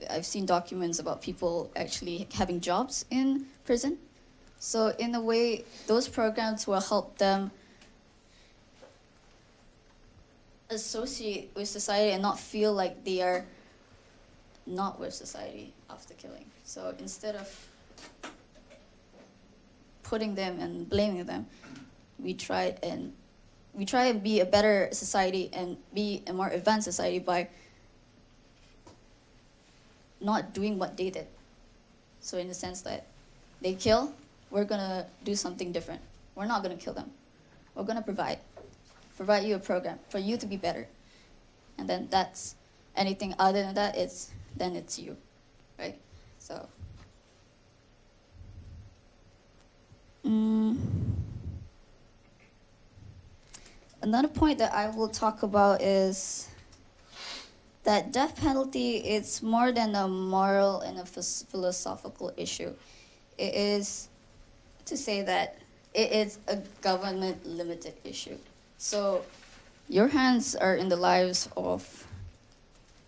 I've seen documents about people actually having jobs in prison. So in a way, those programs will help them associate with society and not feel like they are not with society after killing. So instead of putting them and blaming them, we try and be a better society and be a more advanced society by not doing what they did. So in the sense that they kill, we're gonna do something different. We're not gonna kill them. We're gonna provide you a program for you to be better. And then that's anything other than that, it's you, right? So, another point that I will talk about is that death penalty is more than a moral and a philosophical issue. It is to say that it is a government-limited issue. So your hands are in the lives of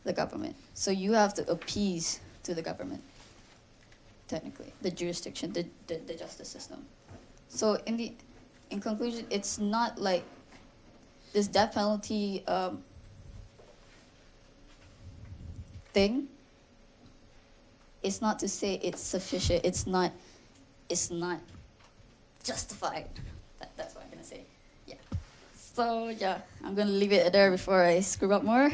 the government. So you have to appease to the government, technically, the jurisdiction, the justice system. So in conclusion, it's not like this death penalty thing. It's not to say it's sufficient. It's not justified. That's what I'm gonna say. Yeah. So yeah, I'm gonna leave it there before I screw up more.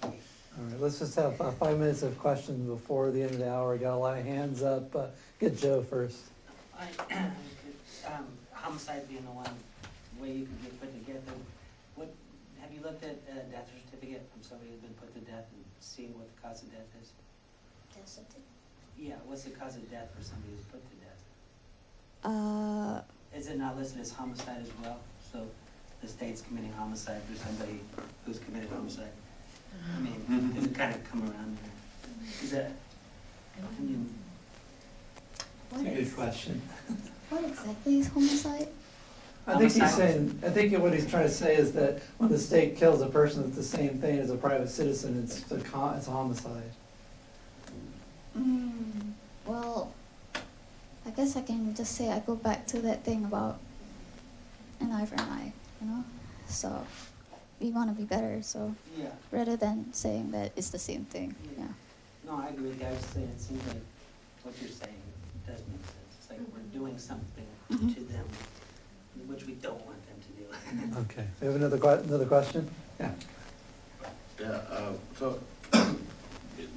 All right, let's just have 5 minutes of questions before the end of the hour. Got a lot of hands up. Get Joe first. Homicide being the one way you can get put together. What have you looked at a death certificate from somebody who's been put to death and seen what the cause of death is? Death certificate? Yeah, what's the cause of death for somebody who's put to death? Is it not listed as homicide as well? So the state's committing homicide for somebody who's committed homicide. I mean, does it kind of come around there? Is that? That's a good question. What exactly is homicide? I think what he's trying to say is that when the state kills a person, it's the same thing as a private citizen. It's a homicide. Well, I guess I can just say I go back to that thing about an eye for an eye, So we want to be better, so Yeah. rather than saying that it's the same thing, yeah. No, I agree with you. I was just saying it seems like what you're saying does make sense. It's like we're doing something Mhm. to them, which we don't want them to do. Okay, we have another question? Yeah. Yeah, so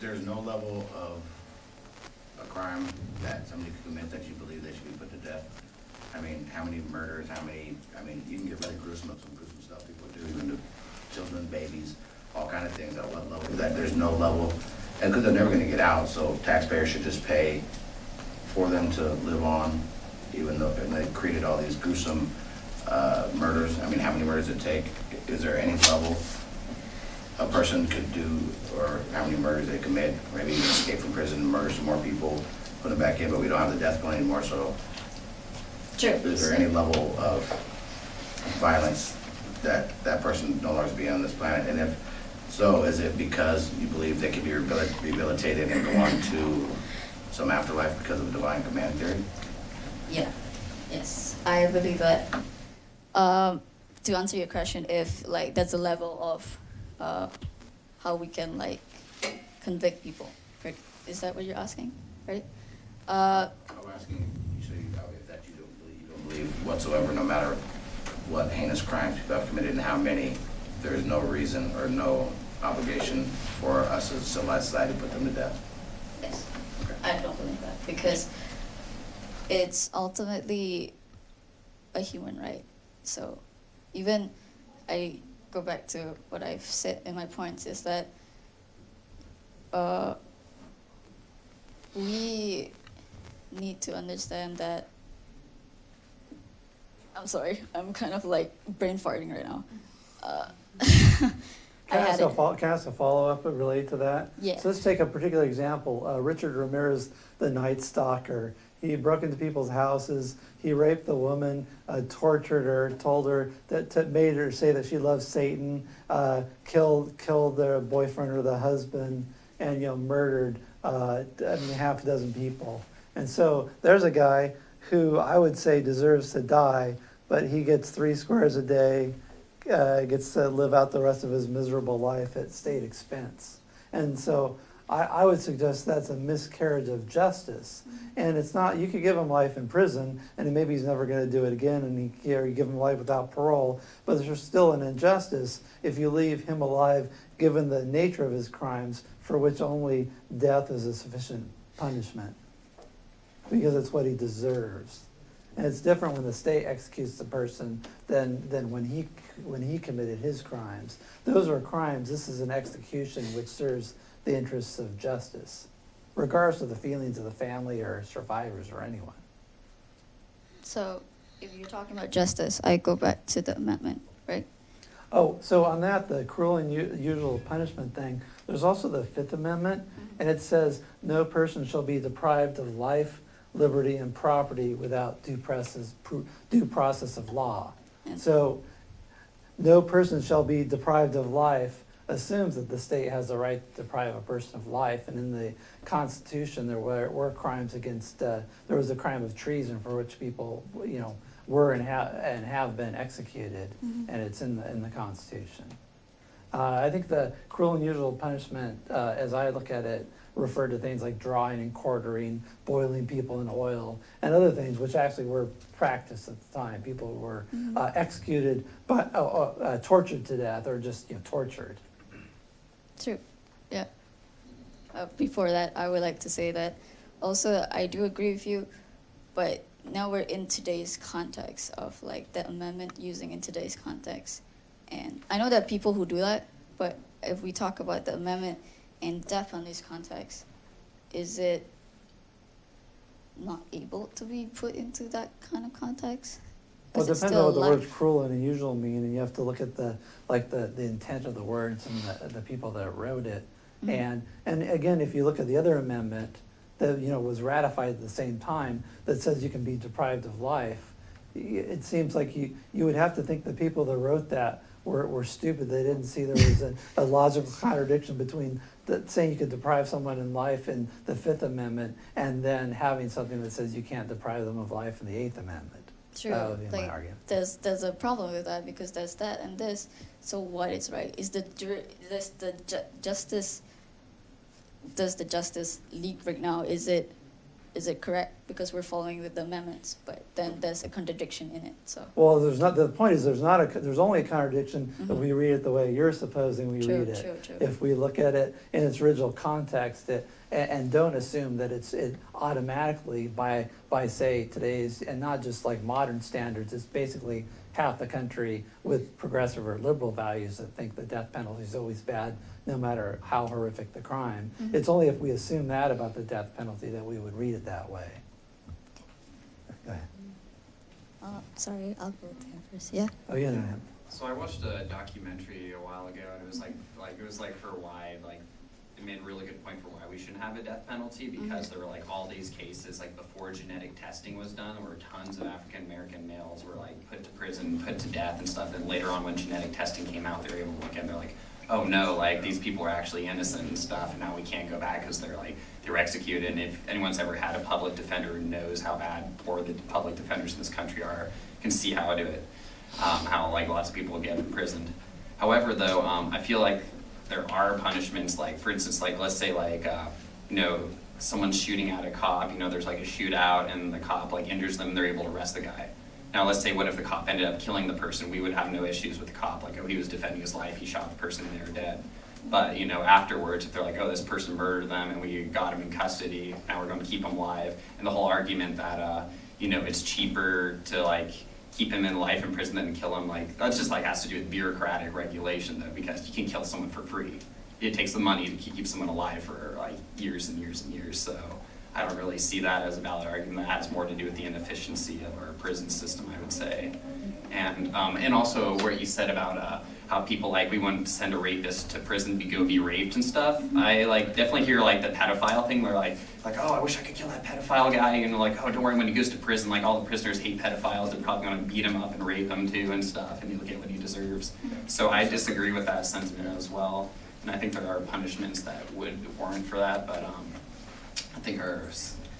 there's no level of a crime that somebody could commit that you believe they should be put to death? I mean, how many murders, you can get really gruesome of some gruesome stuff people do, even to children, babies, all kind of things. At what level? That there's no level, and because they're never gonna get out, so taxpayers should just pay for them to live on, even though and they created all these gruesome murders. I mean, how many murders it take? Is there any level a person could do, or how many murders they commit? Maybe even escape from prison, murder some more people, put them back in, but we don't have the death penalty anymore, so True. is there any level of violence that that person no longer be on this planet? And if so, is it because you believe they could be rehabilitated and go on to some afterlife because of the divine command theory? Yeah. Yes, I believe that. To answer your question, if like that's a level of how we can like convict people, right? Is that what you're asking, right? I'm asking, you say that you don't believe whatsoever, no matter what heinous crimes people have committed and how many, there is no reason or no obligation for us as a civilized society to put them to death. Yes. Okay. I don't believe that because it's ultimately a human right. So even I go back to what I've said in my points is that we need to understand that. I'm sorry, I'm kind of like brain farting right now. Can I ask a follow-up related to that? Yeah. So let's take a particular example. Richard Ramirez, the Night Stalker. He broke into people's houses. He raped the woman, tortured her, told her made her say that she loves Satan, killed their boyfriend or the husband, and murdered half a dozen people. And so there's a guy who I would say deserves to die, but he gets 3 squares a day. Gets to live out the rest of his miserable life at state expense. And so I would suggest that's a miscarriage of justice. And it's not, you could give him life in prison, and maybe he's never going to do it again, and you give him life without parole, but there's still an injustice if you leave him alive, given the nature of his crimes, for which only death is a sufficient punishment, because it's what he deserves. And it's different when the state executes the person than when he committed his crimes. Those are crimes. This is an execution which serves the interests of justice, regardless of the feelings of the family or survivors or anyone. So if you're talking about justice, I go back to the amendment, right? Oh, so on that, the cruel and unusual punishment thing, there's also the Fifth Amendment, and it says, no person shall be deprived of life, liberty, and property without due process of law. Yes. So no person shall be deprived of life assumes that the state has the right to deprive a person of life. And in the Constitution, there were crimes against, there was a crime of treason for which people, were and have been executed, and it's in the Constitution. I think the cruel and unusual punishment, as I look at it, referred to things like drawing and quartering, boiling people in oil, and other things which actually were practiced at the time. People were executed, but tortured to death, or just tortured. True. Yeah. Before that, I would like to say that also I do agree with you, but now we're in today's context of like the amendment using in today's context. And I know there are people who do that, but if we talk about the amendment in death penalty's context, is it not able to be put into that kind of context? Well, it Is depends still on what the life? words cruel and unusual mean, and you have to look at the intent of the words and the people that wrote it. And again, if you look at the other amendment that was ratified at the same time that says you can be deprived of life, it seems like you would have to think the people that wrote that were stupid. They didn't see there was a logical contradiction between saying you could deprive someone in life in the Fifth Amendment and then having something that says you can't deprive them of life in the Eighth Amendment. True. That would be my Like, argument. there's a problem with that because there's that and this. So what is right? Is justice? Does the justice leak right now? Is it is it correct because we're following with the amendments? But then there's a contradiction in it. So Well, the point is, there's only a contradiction if we read it the way you're supposing we read it. True. If we look at it in its original context, and don't assume that it automatically by say today's, and not just like modern standards, it's basically half the country with progressive or liberal values that think the death penalty is always bad, no matter how horrific the crime. It's only if we assume that about the death penalty that we would read it that way. Go ahead. sorry, I'll go there first. Yeah. Oh, yeah, no, So I watched a documentary a while ago, and it was like for why, like, it made a really good point for why we shouldn't have a death penalty, because there were like all these cases like before genetic testing was done, where tons of African American males were like put to prison, put to death and stuff. And later on, when genetic testing came out, they were able to look at it and they're like, oh no, like these people are actually innocent and stuff, and now we can't go back because they were executed. And if anyone's ever had a public defender who knows how poor the public defenders in this country are, can see how how like lots of people get imprisoned. However, though, I feel like there are punishments, like for instance, like let's say like someone's shooting at a cop, there's like a shootout and the cop like injures them and they're able to arrest the guy. Now let's say what if the cop ended up killing the person? We would have no issues with the cop, like, oh, he was defending his life, he shot the person and they were dead. But afterwards, if they're like, oh, this person murdered them and we got him in custody, now we're going to keep him alive, and the whole argument that it's cheaper to like keep him in life in prison than kill him, like that's just like has to do with bureaucratic regulation though, because you can kill someone for free. It takes the money to keep someone alive for like years and years and years. So I don't really see that as a valid argument. That has more to do with the inefficiency of our prison system, I would say. And also what you said about how people like we wouldn't send a rapist to prison to go be raped and stuff. I like definitely hear like the pedophile thing where like oh, I wish I could kill that pedophile guy, and like, oh, don't worry, when he goes to prison, like all the prisoners hate pedophiles, they're probably going to beat him up and rape him too and stuff, and he'll get what he deserves. So I disagree with that sentiment as well, and I think there are punishments that would warrant for that, but I think our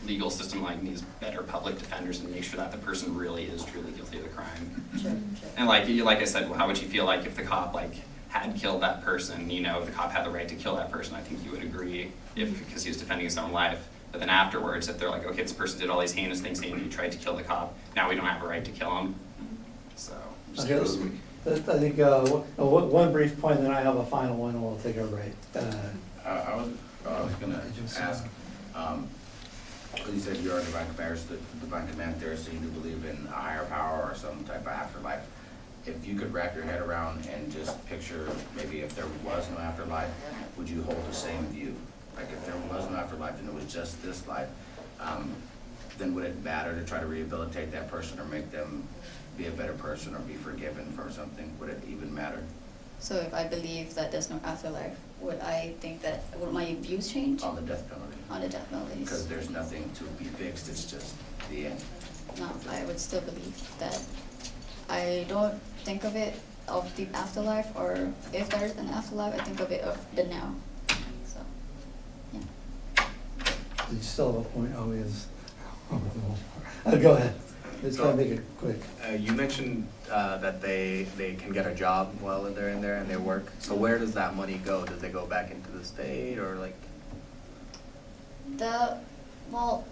legal system like needs better public defenders and make sure that the person really is truly guilty of the crime. Sure. And like I said, how would you feel like if the cop like had killed that person? If the cop had the right to kill that person, I think you would agree because he was defending his own life. But then afterwards, if they're like, okay, this person did all these heinous things, and he tried to kill the cop, now we don't have a right to kill him. So. Okay, I think one brief point, then I have a final one, and we'll take a break. I was going to ask, you said you are divine command theorist, so you do believe in a higher power or some type of afterlife. If you could wrap your head around and just picture maybe if there was no afterlife, would you hold the same view? Like if there was no afterlife and it was just this life, then would it matter to try to rehabilitate that person or make them be a better person or be forgiven for something? Would it even matter? So if I believe that there's no afterlife, would my views change? On the death penalty. On the death penalties. Because there's nothing to be fixed, it's just the end. No, I would still believe that. I don't think of it of the afterlife, or if there is an afterlife, I think of it of the now. So, yeah. You still have a point, always. Go ahead. Let's try to make it quick. You mentioned that they can get a job while they're in there and they work. So where does that money go? Does it go back into the state or like?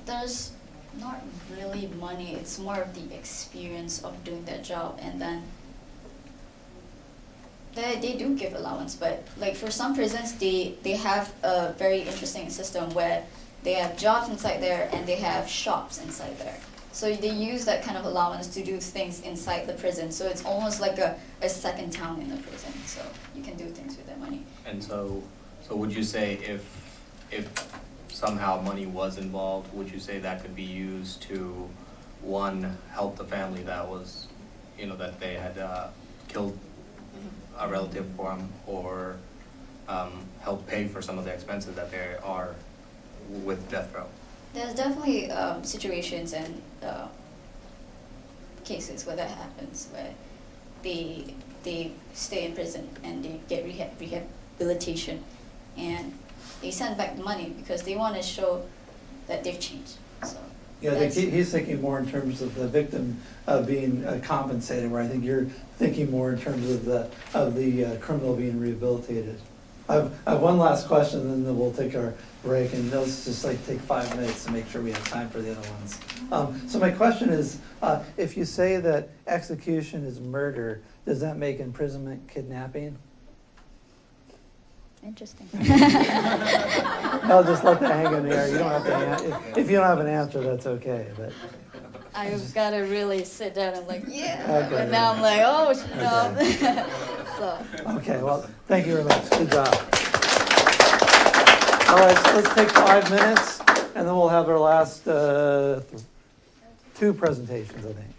There's not really money. It's more of the experience of doing that job, and then they do give allowance. But like for some prisons, they have a very interesting system where they have jobs inside there and they have shops inside there. So they use that kind of allowance to do things inside the prison. So it's almost like a second town in the prison. So you can do things with that money. And so would you say if somehow money was involved, would you say that could be used to, one, help the family that was, that they had killed a relative for them, or help pay for some of the expenses that there are with death row? There's definitely situations and cases where that happens, where they stay in prison and they get rehabilitation, and they send back the money because they want to show that they've changed. So yeah, I think he's thinking more in terms of the victim being compensated, where I think you're thinking more in terms of the criminal being rehabilitated. I have one last question, and then we'll take our break, and let's just like take 5 minutes to make sure we have time for the other ones. So my question is, if you say that execution is murder, does that make imprisonment kidnapping? Interesting. I'll just let that hang in the air. You don't have to. If you don't have an answer, that's okay. But I've got to really sit down and like, yeah. Okay. And now I'm like, oh, no. So. okay. Well, thank you very much. Good job. All right. So let's take 5 minutes, and then we'll have our last 2 presentations, I think.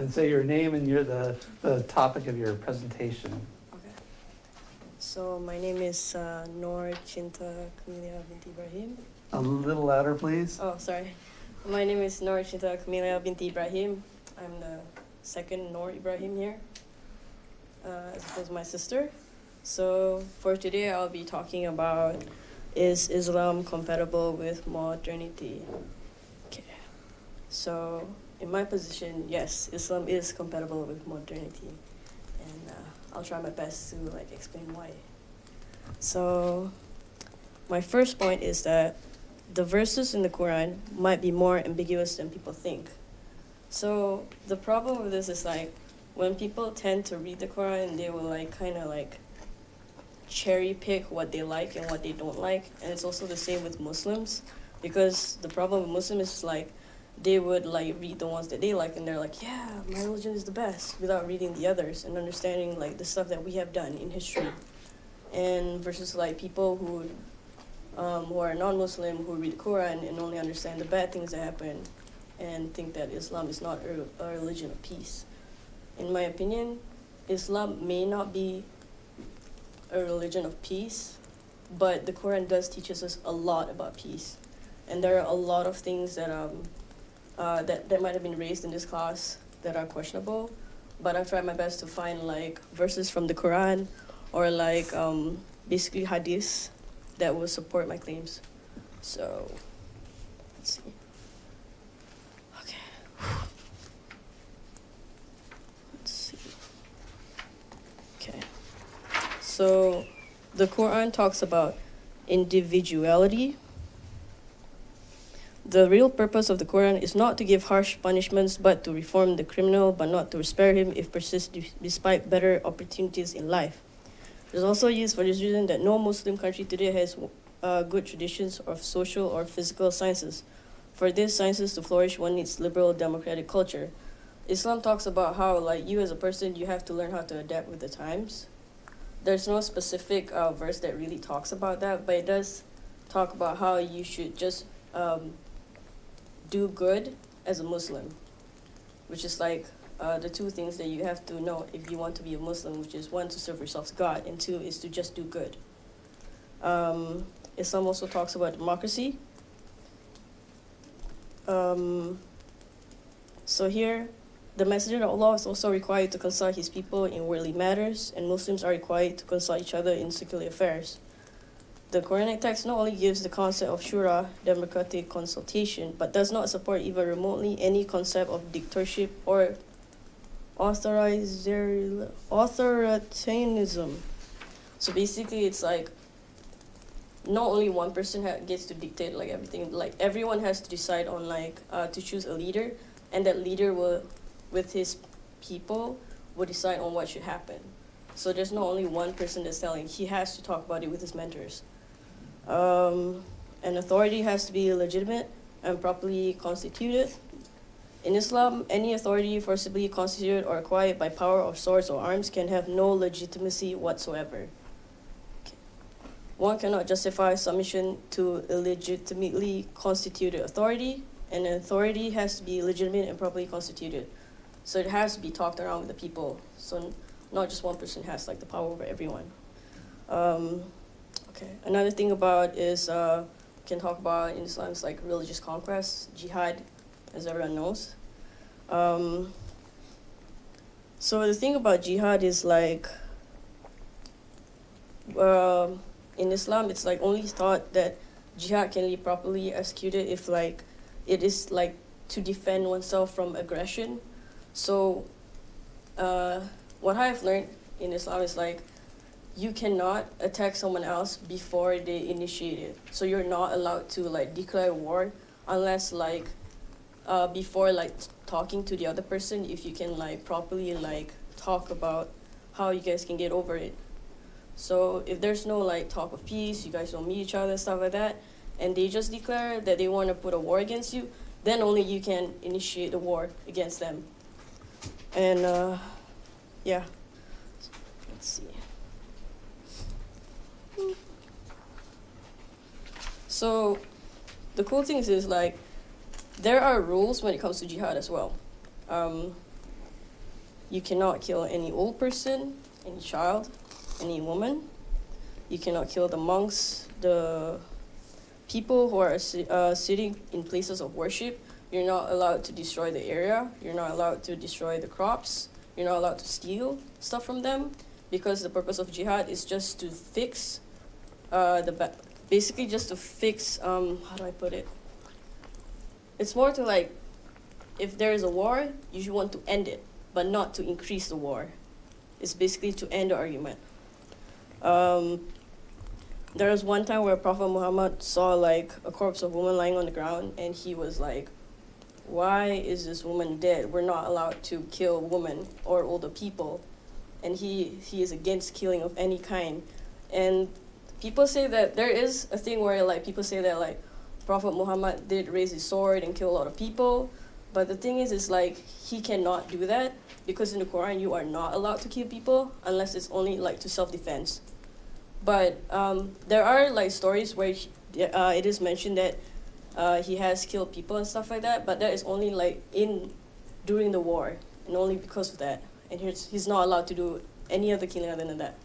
And say your name and the topic of your presentation. Okay. So my name is Noor Chinta Camelia Binti Ibrahim. A little louder, please. Oh, sorry. My name is Noor Chinta Camelia Binti Ibrahim. I'm the second Noor Ibrahim here, as opposed to my sister. So for today, I'll be talking about, is Islam compatible with modernity? Okay. So in my position, yes, Islam is compatible with modernity, and I'll try my best to explain why. So my first point is that the verses in the Quran might be more ambiguous than people think. So the problem with this is when people tend to read the Quran, they will kind of cherry pick what they like and what they don't like, and it's also the same with Muslims, because the problem with Muslims is they would read the ones that they like, and they're like, yeah, my religion is the best, without reading the others and understanding the stuff that we have done in history. And versus people who are non-Muslim, who read the Quran and only understand the bad things that happen and think that Islam is not a religion of peace. In my opinion, Islam may not be a religion of peace, but the Quran does teach us a lot about peace. And there are a lot of things that that might have been raised in this class that are questionable, but I've tried my best to find verses from the Quran or basically hadiths that will support my claims. So let's see. Okay. Let's see. Okay. So the Quran talks about individuality. The real purpose of the Quran is not to give harsh punishments, but to reform the criminal, but not to spare him if persists despite better opportunities in life. It is also used for this reason that no Muslim country today has good traditions of social or physical sciences. For these sciences to flourish, one needs liberal democratic culture. Islam talks about how, you as a person, you have to learn how to adapt with the times. There's no specific verse that really talks about that, but it does talk about how you should just do good as a Muslim, which is the two things that you have to know if you want to be a Muslim, which is one, to serve yourself to God, and two, is to just do good. Islam also talks about democracy. So here, the Messenger of Allah is also required to consult his people in worldly matters, and Muslims are required to consult each other in secular affairs. The Quranic text not only gives the concept of shura, democratic consultation, but does not support even remotely any concept of dictatorship or authoritarianism. So basically, it's not only one person gets to dictate everything. Everyone has to decide on to choose a leader, and that leader will, with his people, will decide on what should happen. So there's not only one person that's telling; he has to talk about it with his mentors. An authority has to be legitimate and properly constituted. In Islam, any authority forcibly constituted or acquired by power of swords or arms can have no legitimacy whatsoever. Okay. One cannot justify submission to illegitimately constituted authority, and an authority has to be legitimate and properly constituted. So it has to be talked around with the people. So not just one person has the power over everyone. Okay. Another thing about is can talk about in Islam is religious conquest, jihad, as everyone knows. So the thing about jihad is in Islam, it's only thought that jihad can be properly executed if it is to defend oneself from aggression. So what I've learned in Islam is you cannot attack someone else before they initiate it. So you're not allowed to declare war unless before talking to the other person, if you can properly talk about how you guys can get over it. So if there's no talk of peace, you guys don't meet each other, stuff like that, and they just declare that they want to put a war against you, then only you can initiate the war against them. And yeah, let's see. So the cool thing is there are rules when it comes to jihad as well. You cannot kill any old person, any child, any woman. You cannot kill the monks, the people who are sitting in places of worship. You're not allowed to destroy the area. You're not allowed to destroy the crops. You're not allowed to steal stuff from them, because the purpose of jihad is just to fix basically just to fix, how do I put it? It's more to like, if there is a war, you want to end it, but not to increase the war. It's basically to end the argument. There was one time where Prophet Muhammad saw like a corpse of a woman lying on the ground, and he was like, why is this woman dead? We're not allowed to kill women or older people. And he is against killing of any kind. And people say that there is a thing where like people say that like Prophet Muhammad did raise his sword and kill a lot of people. But the thing is like he cannot do that, because in the Quran you are not allowed to kill people unless it's only like to self-defense. But there are like stories where it is mentioned that he has killed people and stuff like that, but that is only like during the war, and only because of that. And he's not allowed to do any other killing other than that.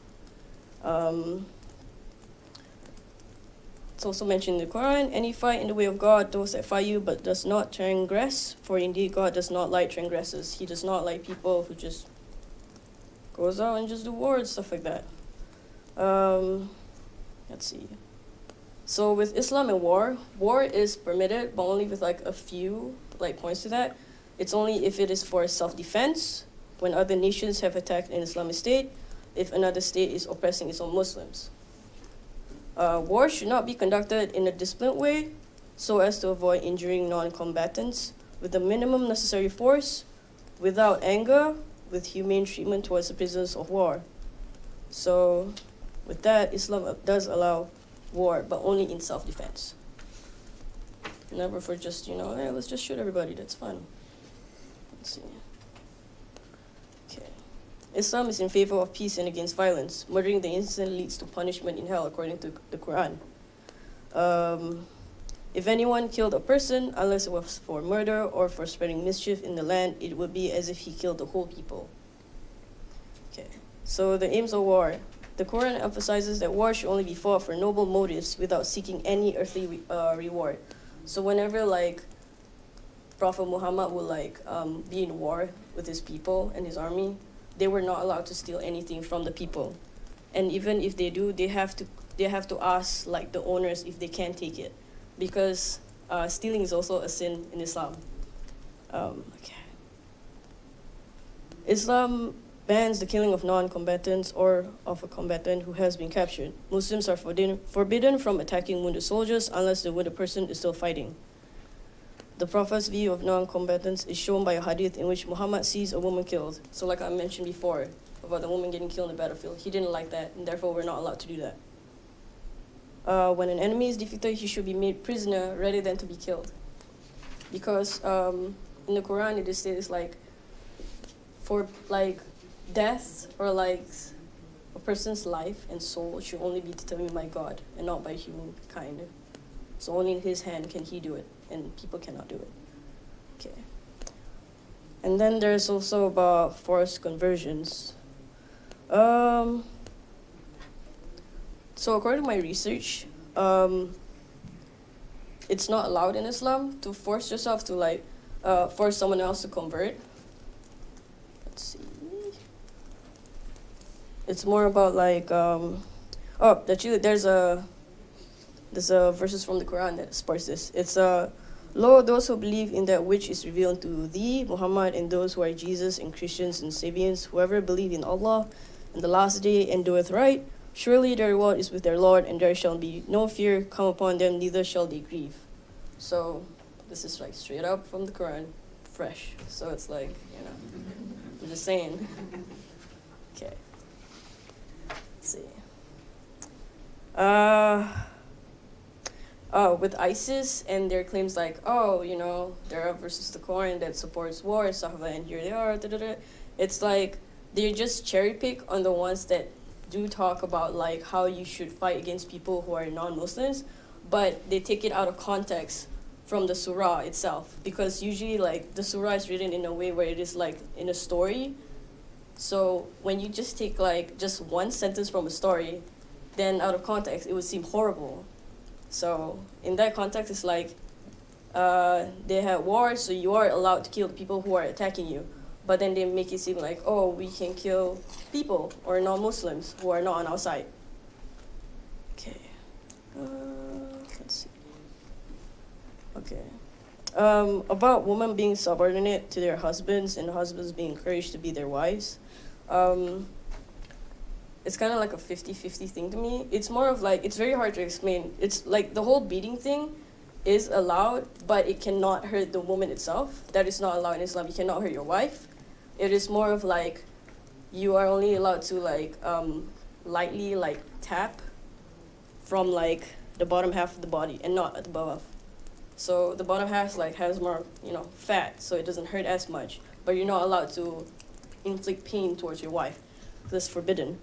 It's also mentioned in the Quran, any fight in the way of God, those that fight you, but does not transgress, for indeed God does not like transgressors. He does not like people who just goes out and just do war and stuff like that. Let's see. So with Islam and war is permitted, but only with like a few like points to that. It's only if it is for self-defense, when other nations have attacked an Islamic state, if another state is oppressing its own Muslims. War should not be conducted in a disciplined way, so as to avoid injuring non-combatants, with the minimum necessary force, without anger, with humane treatment towards the prisoners of war. So with that, Islam does allow war, but only in self-defense. Never for just, hey, let's just shoot everybody, that's fun. Let's see. Okay. Islam is in favor of peace and against violence. Murdering the innocent leads to punishment in hell, according to the Quran. If anyone killed a person, unless it was for murder or for spreading mischief in the land, it would be as if he killed the whole people. Okay. So the aims of war. The Quran emphasizes that war should only be fought for noble motives without seeking any earthly reward. So whenever like Prophet Muhammad would like be in war with his people and his army, they were not allowed to steal anything from the people. And even if they do, they have to ask like the owners if they can take it, because stealing is also a sin in Islam. Okay. Islam bans the killing of non-combatants or of a combatant who has been captured. Muslims are forbidden from attacking wounded soldiers unless the wounded person is still fighting. The Prophet's view of non-combatants is shown by a hadith in which Muhammad sees a woman killed. So like I mentioned before about the woman getting killed in the battlefield, he didn't like that, and therefore we're not allowed to do that. When an enemy is defeated, he should be made prisoner rather than to be killed. Because in the Quran it says like, for like death or like a person's life and soul should only be determined by God and not by humankind. So only in his hand can he do it, and people cannot do it. Okay. And then there's also about forced conversions. So according to my research, it's not allowed in Islam to force yourself to like force someone else to convert. Let's see. It's more about like there's a verses from the Quran that supports this. It's Lo, those who believe in that which is revealed to thee, Muhammad, and those who are Jesus and Christians and Sabians, whoever believe in Allah and the last day and doeth right, surely their reward is with their Lord, and there shall be no fear come upon them, neither shall they grieve. So this is like straight up from the Quran, fresh. So it's like, I'm just saying. Okay. Let's see. With ISIS and their claims like, there are verses in the Quran that supports war and stuff like that, and here they are, It's like they just cherry pick on the ones that do talk about like how you should fight against people who are non-Muslims, but they take it out of context from the surah itself, because usually like the surah is written in a way where it is like in a story, So when you just take like just one sentence from a story, then out of context, it would seem horrible. So in that context, it's like they had wars, so you are allowed to kill the people who are attacking you. But then they make it seem like, oh, we can kill people or non-Muslims who are not on our side. Okay. Let's see. Okay. About women being subordinate to their husbands and husbands being encouraged to be their wives. It's kind of like a 50-50 thing to me. It's more of like, it's very hard to explain. It's like the whole beating thing is allowed, but it cannot hurt the woman itself. That is not allowed in Islam. You cannot hurt your wife. It is more of like, you are only allowed to like lightly like tap from like the bottom half of the body and not at the above. So the bottom half like has more, fat, so it doesn't hurt as much. But you're not allowed to inflict pain towards your wife. That's forbidden.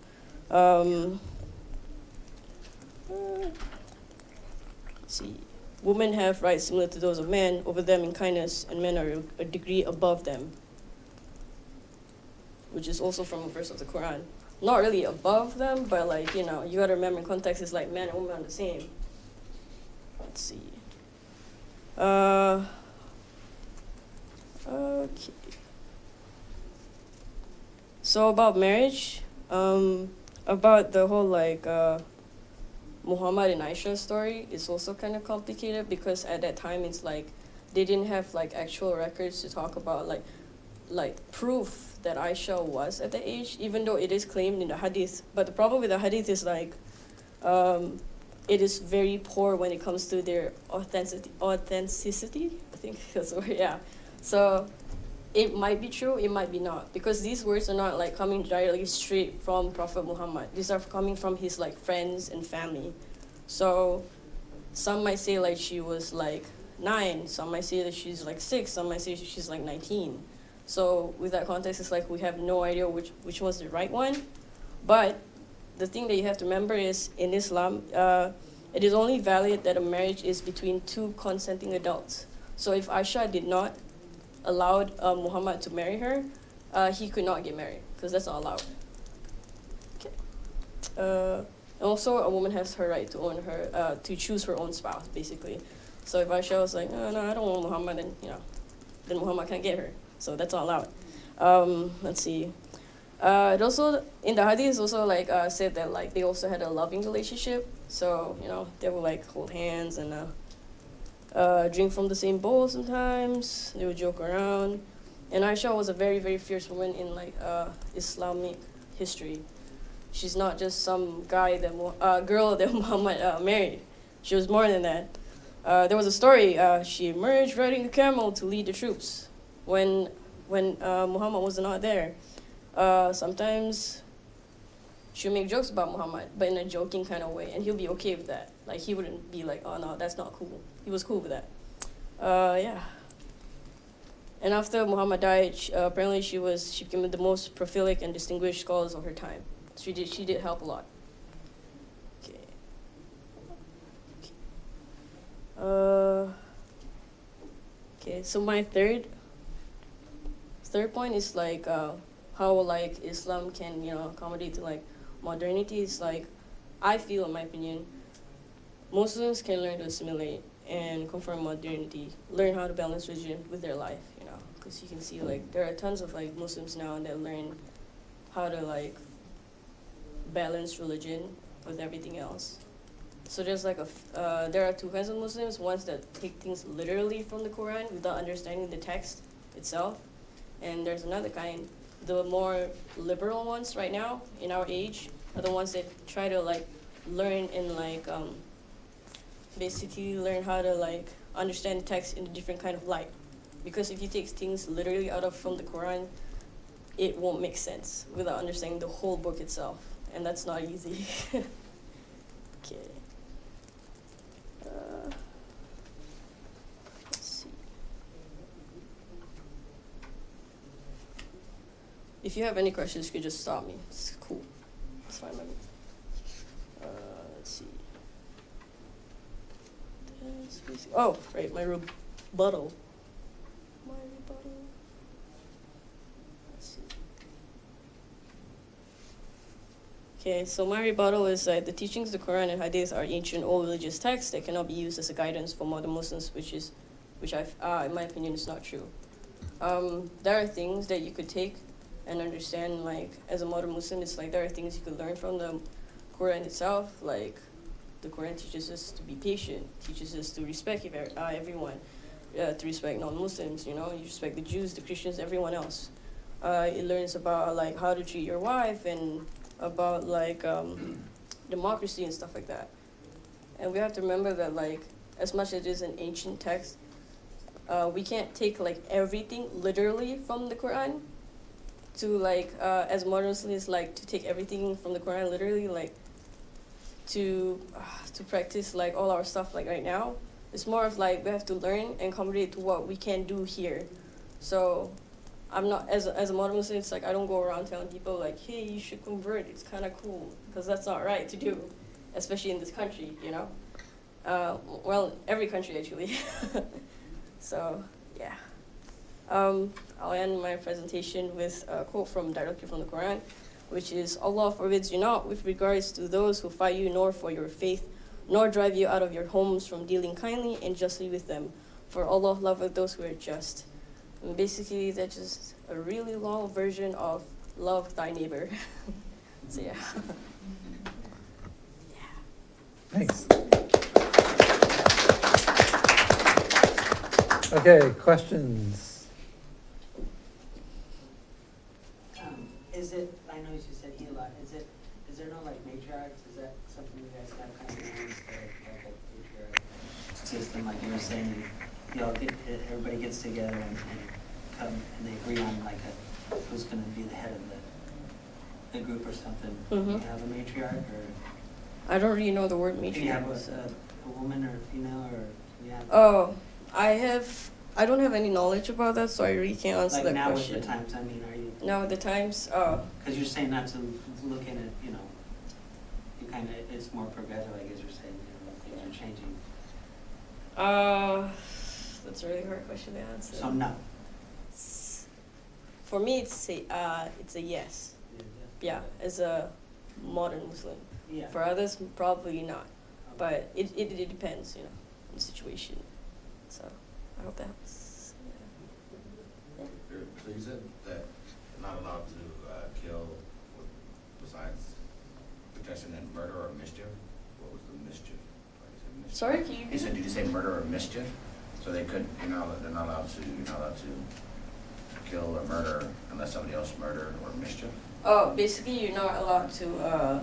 Let's see. Women have rights similar to those of men over them in kindness, and men are a degree above them, which is also from a verse of the Quran. Not really above them, but like, you gotta remember in context, it's like men and women are the same. Let's see. Okay. So about marriage, about the whole like Muhammad and Aisha story, it's also kind of complicated because at that time it's like they didn't have like actual records to talk about like proof that Aisha was at the age, even though it is claimed in the hadith. But the problem with the hadith is like it is very poor when it comes to their authenticity. I think that's the word, yeah. So it might be true, it might be not, because these words are not like coming directly straight from Prophet Muhammad. These are coming from his like friends and family. So some might say like she was like 9, some might say that she's like 6, some might say she's like 19. So with that context, it's like we have no idea which was the right one. But the thing that you have to remember is in Islam, it is only valid that a marriage is between 2 consenting adults. So if Aisha did not allowed Muhammad to marry her, he could not get married because that's not allowed. Okay. Also, a woman has her right to own her to choose her own spouse, basically. So if Aisha was like, no, I don't want Muhammad, then then Muhammad can't get her. So that's not allowed. Let's see. It also in the hadith also like said that like they also had a loving relationship. So they would like hold hands and drink from the same bowl sometimes. They would joke around. And Aisha was a very, very fierce woman in like Islamic history. She's not just some guy girl that Muhammad married. She was more than that. There was a story. She emerged riding a camel to lead the troops when Muhammad was not there. Sometimes she'll make jokes about Muhammad, but in a joking kind of way, and he'll be okay with that. Like he wouldn't be like, oh no, that's not cool. He was cool with that. Yeah. And after Muhammad died, apparently she became the most prolific and distinguished scholars of her time. She did help a lot. Okay. Okay. So my third point is like how like Islam can accommodate to like modernity. Is like I feel, in my opinion, Muslims can learn to assimilate and conform modernity, learn how to balance religion with their life, because you can see like there are tons of like Muslims now that learn how to like balance religion with everything else. So there's like there are 2 kinds of Muslims: ones that take things literally from the Quran without understanding the text itself, and there's another kind, the more liberal ones right now in our age, are the ones that try to like learn and like basically learn how to like understand the text in a different kind of light. Because if you take things literally from the Quran, it won't make sense without understanding the whole book itself, and that's not easy. Okay. Let's see. If you have any questions, you can just stop me. It's cool. It's fine by me. Let's see. Oh, right, my rebuttal. Let's see. Okay, so my rebuttal is that the teachings of the Quran and Hadith are ancient old religious texts that cannot be used as a guidance for modern Muslims, which in my opinion is not true. There are things that you could take and understand, like as a modern Muslim, it's like there are things you could learn from the Quran itself, like the Quran teaches us to be patient, teaches us to respect everyone, to respect non-Muslims, you respect the Jews, the Christians, everyone else. It learns about like how to treat your wife and about like democracy and stuff like that. And we have to remember that like as much as it is an ancient text, we can't take like everything literally from the Quran to like as modern Muslims like to take everything from the Quran literally like to practice like all our stuff like right now. It's more of like we have to learn and accommodate to what we can do here. So I'm not, as a modern Muslim, it's like I don't go around telling people like, hey, you should convert, it's kind of cool, because that's not right to do, especially in this country, well, every country actually. So, yeah. I'll end my presentation with a quote directly from the Quran, which is, Allah forbids you not with regards to those who fight you, nor for your faith, nor drive you out of your homes from dealing kindly and justly with them, for Allah loveth those who are just. And basically, that's just a really long version of love thy neighbor. So, yeah. Thanks. Okay, questions? Is it, I know you said he a lot, is there no like matriarchs? Is that something you guys have kind of known, like a patriarch system, like you were saying, everybody gets together and come and they agree on like who's going to be the head of the group or something. Mm-hmm. You have a matriarch or? I don't really know the word matriarch. Do you have a woman or a female or? You have oh, I don't have any knowledge about that, so I really can't answer like that now question. with the times, I mean, are you? Now with the times, Because you're saying not to look at it, you kind of, it's more progressive, I guess you're saying, things are changing. that's a really hard question to answer. So no. For me, it's a yes. Yeah, as a modern Muslim. Yeah. For others, probably not. But it depends, on the situation. So I hope that helps. Yeah. So you said that you're not allowed to kill besides protection and murder or mischief? What was the mischief? Sorry, can you? You said, did you say murder or mischief? So they're not allowed to kill or murder unless somebody else murdered or mischief? Oh, basically you're not allowed to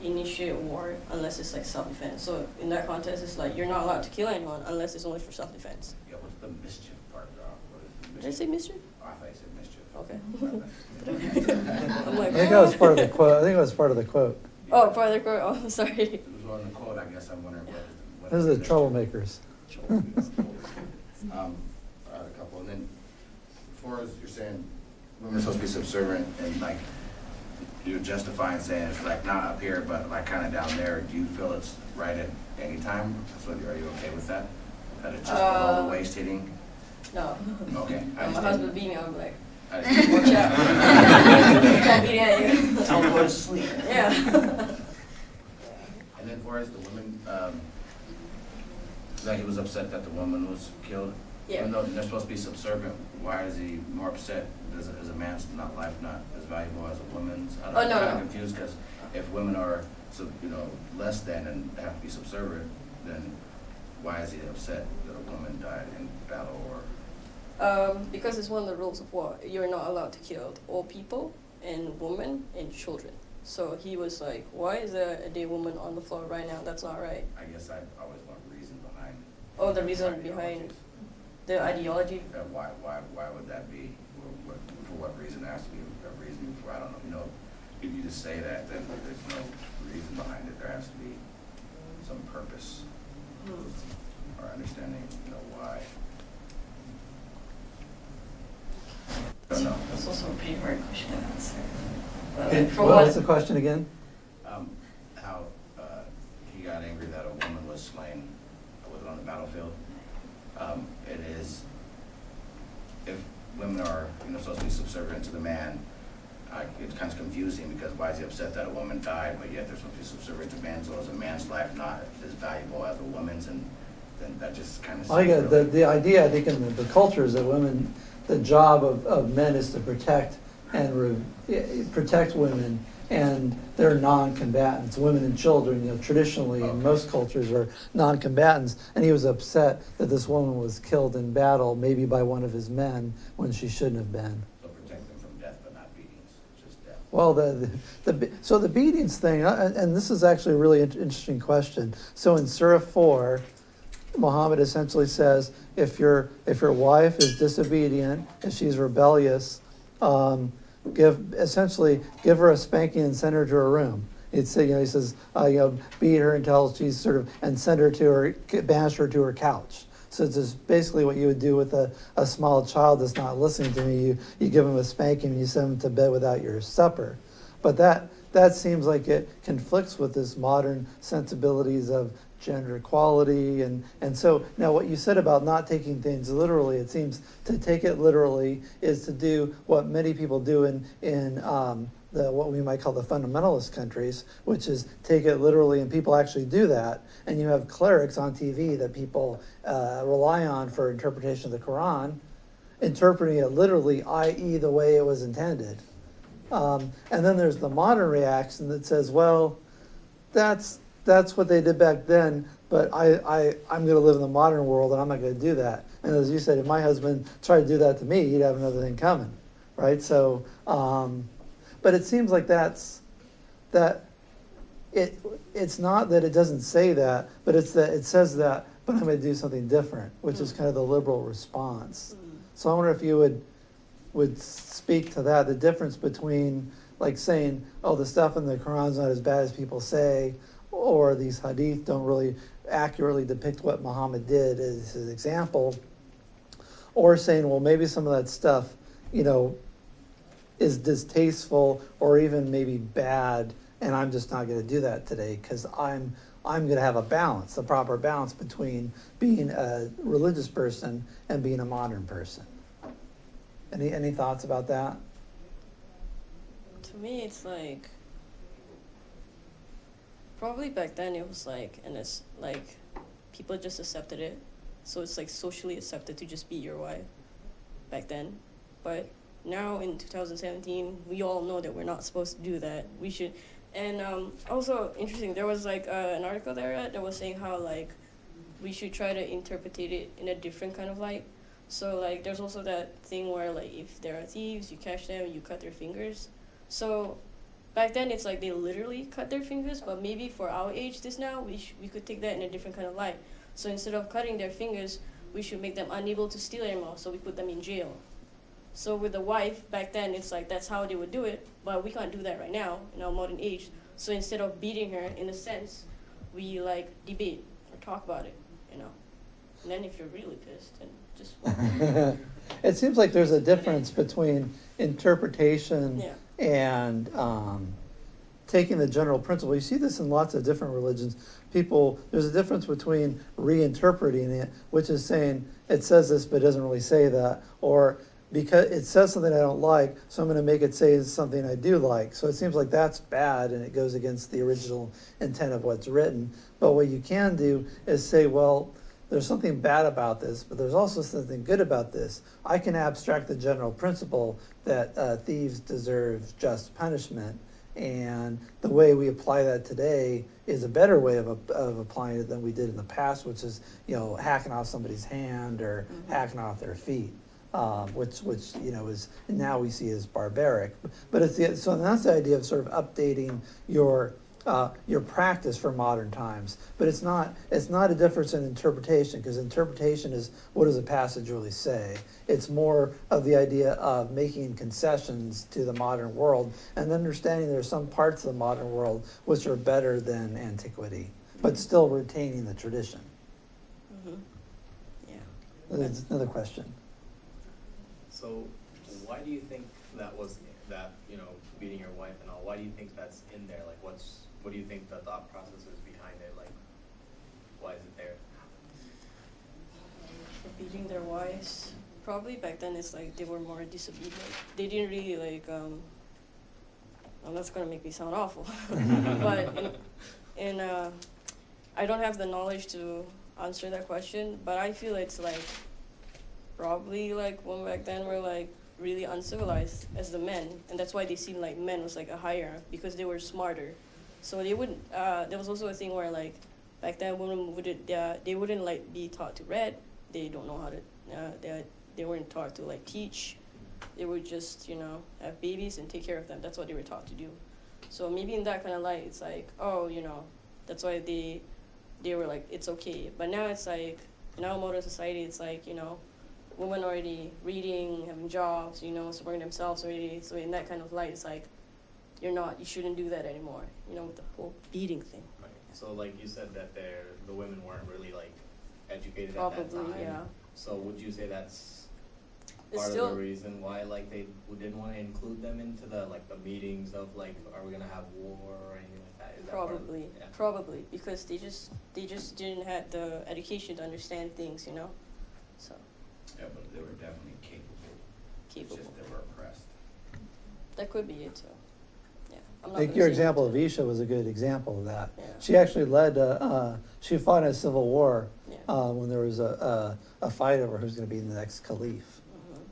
initiate war unless it's like self-defense. So in that context, it's like you're not allowed to kill anyone unless it's only for self-defense. Yeah, what's the mischief part? What is the mischief? Did I say mischief? Oh, I thought you said mischief. Okay. I'm like, I think that was part of the quote. I think it was part of the quote. Oh, part of the quote. Oh, sorry. It was on the quote, I guess I'm wondering what Those are the troublemakers. I had a couple, and then as far as you're saying women are supposed to be subservient and like you're justifying saying it's like not up here but like kind of down there, do you feel it's right at any time? So are you okay with that? That it's just below the waist hitting? No. Okay. My husband beat me, I'm like, I watch out. Don't beat at you. Tell them to sleep. Yeah. And then as far as the women, like he was upset that the woman was killed. Yeah. Even though they're supposed to be subservient, why is he more upset? Is a man's life not as valuable as a woman's? I'm Oh, no, kind of no. confused because if women are, less than and have to be subservient, then why is he upset that a woman died in battle or? Because it's one of the rules of war. You're not allowed to kill all people and women and children. So he was like, why is there a dead woman on the floor right now? That's not right. I guess I always want reason behind. Oh, the reason behind the ideology? Why would that be? For what reason? There has to be a reason for, I don't know, if you just say that, then there's no reason behind it. There has to be some purpose or understanding, why. I don't know. That's also a pretty hard question to answer. Okay, For what what? was the question again? How he got angry that a woman was slain on the battlefield. It is, if women are supposed to be subservient to the man, it's kind of confusing because why is he upset that a woman died, but yet there's supposed to be subservient to man, so is a man's life not as valuable as a woman's, and then that just kind of. I get the idea, I think, in the culture is that women, the job of men is to protect and protect women, and they're non-combatants. Women and children, traditionally in most cultures are non-combatants, and he was upset that this woman was killed in battle, maybe by one of his men, when she shouldn't have been. So protect them from death, but not beatings, just death. Well, so the beatings thing, and this is actually a really interesting question. So in Surah 4, Muhammad essentially says, if your wife is disobedient, if she's rebellious, give her a spanking and send her to her room. He says, beat her until she's and send her to her, banish her to her couch. So it's just basically what you would do with a small child that's not listening to me. You give them a spanking and you send them to bed without your supper. But that seems like it conflicts with this modern sensibilities of gender equality, and so now what you said about not taking things literally, it seems to take it literally is to do what many people do in what we might call the fundamentalist countries, which is take it literally, and people actually do that, and you have clerics on TV that people rely on for interpretation of the Quran, interpreting it literally, i.e. the way it was intended. And then there's the modern reaction that says, well, that's what they did back then, but I'm going to live in the modern world and I'm not going to do that. And as you said, if my husband tried to do that to me, he'd have another thing coming, right? So, but it seems like it's not that it doesn't say that, but it's that it says that, but I'm going to do something different, which is kind of the liberal response. So I wonder if you would speak to that, the difference between like saying, oh, the stuff in the Quran's not as bad as people say, or these hadith don't really accurately depict what Muhammad did as his example, or saying, well, maybe some of that stuff, is distasteful or even maybe bad, and I'm just not going to do that today because I'm going to have a balance, a proper balance between being a religious person and being a modern person. Any thoughts about that? To me, it's like, probably back then it was like, and it's like, people just accepted it. So it's like socially accepted to just beat your wife back then. But now in 2017, we all know that we're not supposed to do that. We should, and also interesting, there was like an article there that was saying how like we should try to interpret it in a different kind of light. So like there's also that thing where like if there are thieves, you catch them, you cut their fingers. So back then it's like they literally cut their fingers, but maybe for our age this now, we could take that in a different kind of light. So instead of cutting their fingers, we should make them unable to steal anymore, so we put them in jail. So with the wife, back then it's like that's how they would do it, but we can't do that right now in our modern age. So instead of beating her, in a sense, we like debate or talk about it, And then if you're really pissed, then just walk. It seems like there's a difference between interpretation and taking the general principle. You see this in lots of different religions. There's a difference between reinterpreting it, which is saying it says this but it doesn't really say that, or because it says something I don't like, so I'm going to make it say something I do like. So it seems like that's bad and it goes against the original intent of what's written. But what you can do is say, well, there's something bad about this, but there's also something good about this. I can abstract the general principle that thieves deserve just punishment, and the way we apply that today is a better way of applying it than we did in the past, which is hacking off somebody's hand or hacking off their feet, which is now we see as barbaric. But so that's the idea of sort of updating your practice for modern times. But it's not a difference in interpretation, because interpretation is, what does a passage really say? It's more of the idea of making concessions to the modern world and understanding there are some parts of the modern world which are better than antiquity, but still retaining the tradition. Yeah. That's another question. So why do you think that beating your wife and all, why do you think that's in there? Like what do you think the thought process is behind it? Like, why is it there? For beating their wives, probably back then it's like they were more disobedient. They didn't really well, that's gonna make me sound awful, but I don't have the knowledge to answer that question, but I feel it's like probably like women back then were like really uncivilized as the men, and that's why they seemed like men was like a higher because they were smarter. So they wouldn't. There was also a thing where like back then women wouldn't they wouldn't like be taught to read. They don't know how to. They weren't taught to like teach. They would just have babies and take care of them. That's what they were taught to do. So maybe in that kind of light, it's like that's why they were like it's okay. But now it's like in our modern society, it's like women already reading, having jobs, supporting themselves already. So in that kind of light, it's like you shouldn't do that anymore. With the whole beating thing. Right. So like you said that the women weren't really like educated Probably, at that time. yeah. So would you say that's It's part still of the reason why like they didn't want to include them into the meetings of like are we gonna have war or anything like that? Is that part of probably it? Yeah. probably because they just didn't have the education to understand things, So Yeah, but they were definitely capable. It's capable. just they were oppressed. That could be it too. Yeah. I'm not Like gonna your say example it. of Isha was a good example of that. Yeah. She actually led, she fought in a civil war Yeah. when there was a fight over who's going to be the next caliph. Mhm.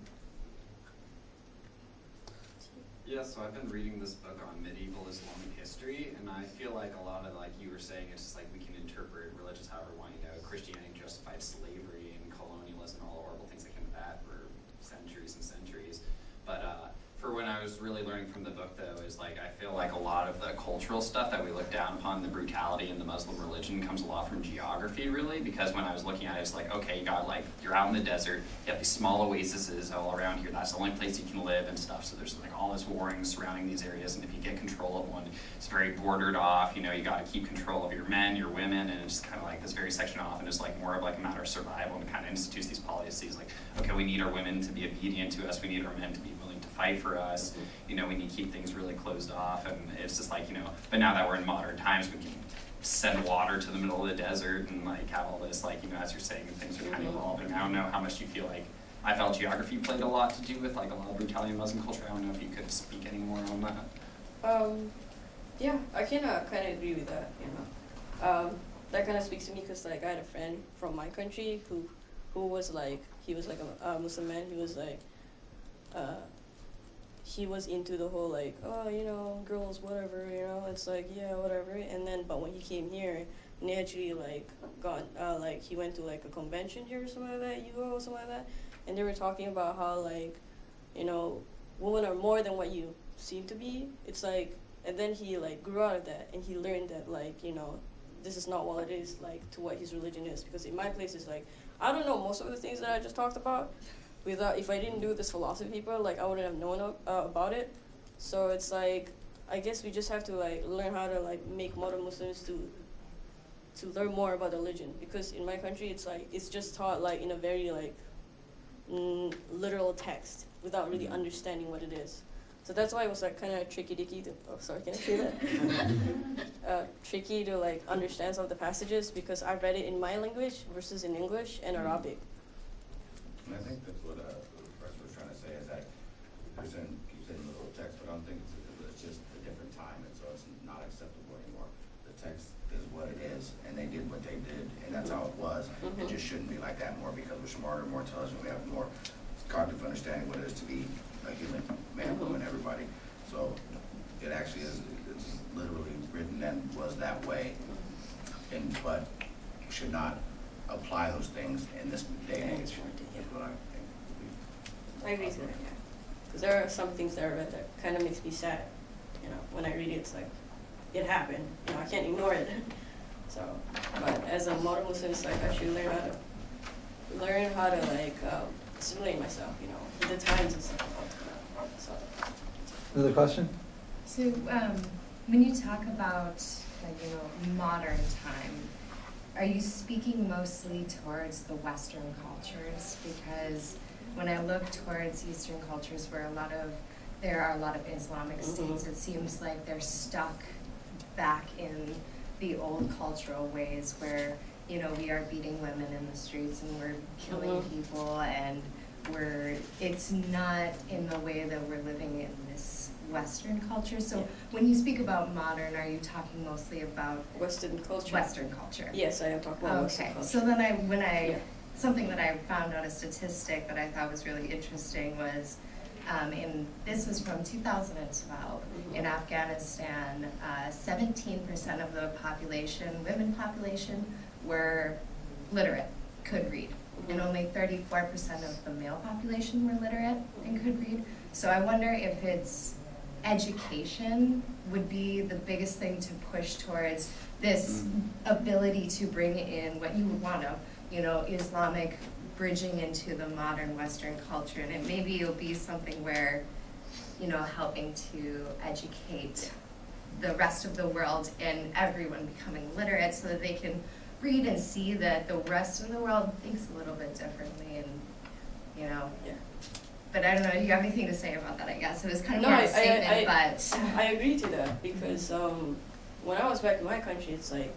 Yeah, so I've been reading this book on medieval Islamic history, and I feel like a lot of, like you were saying, it's just like we can interpret religious however we want. Christianity justified slavery and colonialism and all the horrible things that came with that for centuries and centuries. But for when I was really learning from the book, though, is like I feel like a lot of the cultural stuff that we look down upon, the brutality in the Muslim religion, comes a lot from geography, really. Because when I was looking at it, it's like, okay, you got like you're out in the desert, you have these small oases all around here. That's the only place you can live and stuff. So there's like all this warring surrounding these areas, and if you get control of one, it's very bordered off. You got to keep control of your men, your women, and it's kind of like this very section off, and it's like more of like a matter of survival, and kind of institutes these policies like, okay, we need our women to be obedient to us, we need our men to be willing to fight for us, we need to keep things really closed off, and it's just like, but now that we're in modern times, we can send water to the middle of the desert and like have all this, like, as you're saying, things are kind of evolving. I don't know how much you feel like, I felt geography played a lot to do with like a lot of brutality in Muslim culture. I don't know if you could speak any more on that. Yeah, I can kind of agree with that, that kind of speaks to me because like I had a friend from my country who was like, he was like a Muslim man. He was like, he was into the whole like, oh, girls, whatever, it's like, yeah, whatever. And then, but when he came here, and he actually like got, like he went to like a convention here or something like that, UO or something like that, and they were talking about how like, women are more than what you seem to be. It's like, and then he like grew out of that, and he learned that like, this is not what it is like to what his religion is. Because in my place, it's like, I don't know most of the things that I just talked about. If I didn't do this philosophy paper, like I wouldn't have known about it. So it's like, I guess we just have to like learn how to like make modern Muslims to learn more about religion. Because in my country, it's like it's just taught like in a very like literal text without really understanding what it is. So that's why it was like kind of tricky to, oh sorry, can I say that? Tricky to like understand some of the passages because I read it in my language versus in English and Arabic. And I think that's what the professor was trying to say is that keep saying the little text, but I don't think it's just a different time, and so it's not acceptable anymore. The text is what it is, and they did what they did, and that's how it was. It just shouldn't be like that more because we're smarter, more intelligent, we have more cognitive understanding what it is to be a human, man, woman, everybody. So it actually is, it's literally written and was that way, but should not apply those things in this day and age. Is what I think. I agree with that, yeah. Because there are some things that I read that kind of makes me sad. When I read it, it's like, it happened. I can't ignore it. So, but as a modern Muslim, it's like I should learn how to like assimilate myself, with the times and stuff. So. Another question? So when you talk about modern time, are you speaking mostly towards the Western cultures? Because when I look towards Eastern cultures where there are a lot of Islamic states, it seems like they're stuck back in the old cultural ways where, we are beating women in the streets and we're killing people and it's not in the way that we're living in this Western culture. So Yeah. when you speak about modern, are you talking mostly about Western culture. Western culture? Yes, I am talking about Western Okay, culture. so then Yeah. something that I found out, a statistic that I thought was really interesting was, this was from 2012, in Afghanistan, 17% of the population, women population, were literate, could read. And only 34% of the male population were literate and could read. So I wonder if it's education would be the biggest thing to push towards this ability to bring in what you would want to, Islamic bridging into the modern Western culture. And maybe it'll be something where, helping to educate the rest of the world and everyone becoming literate so that they can read and see that the rest of the world thinks a little bit differently and, Yeah. But I don't know, do you have anything to say about that, I guess? It was kind of No, more a statement, but... I agree to that because when I was back in my country, it's like,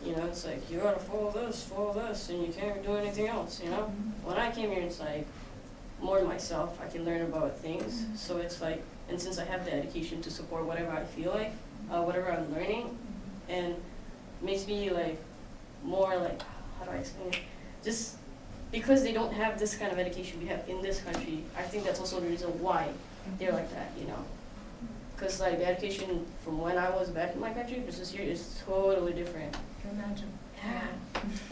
it's like you gotta follow this, and you can't do anything else, When I came here, it's like more myself. I can learn about things, so it's like, and since I have the education to support whatever I feel like, whatever I'm learning, and it makes me like more like, how do I explain it? Just because they don't have this kind of education we have in this country, I think that's also the reason why they're like that, Because like the education from when I was back in my country versus here is totally different. I can imagine.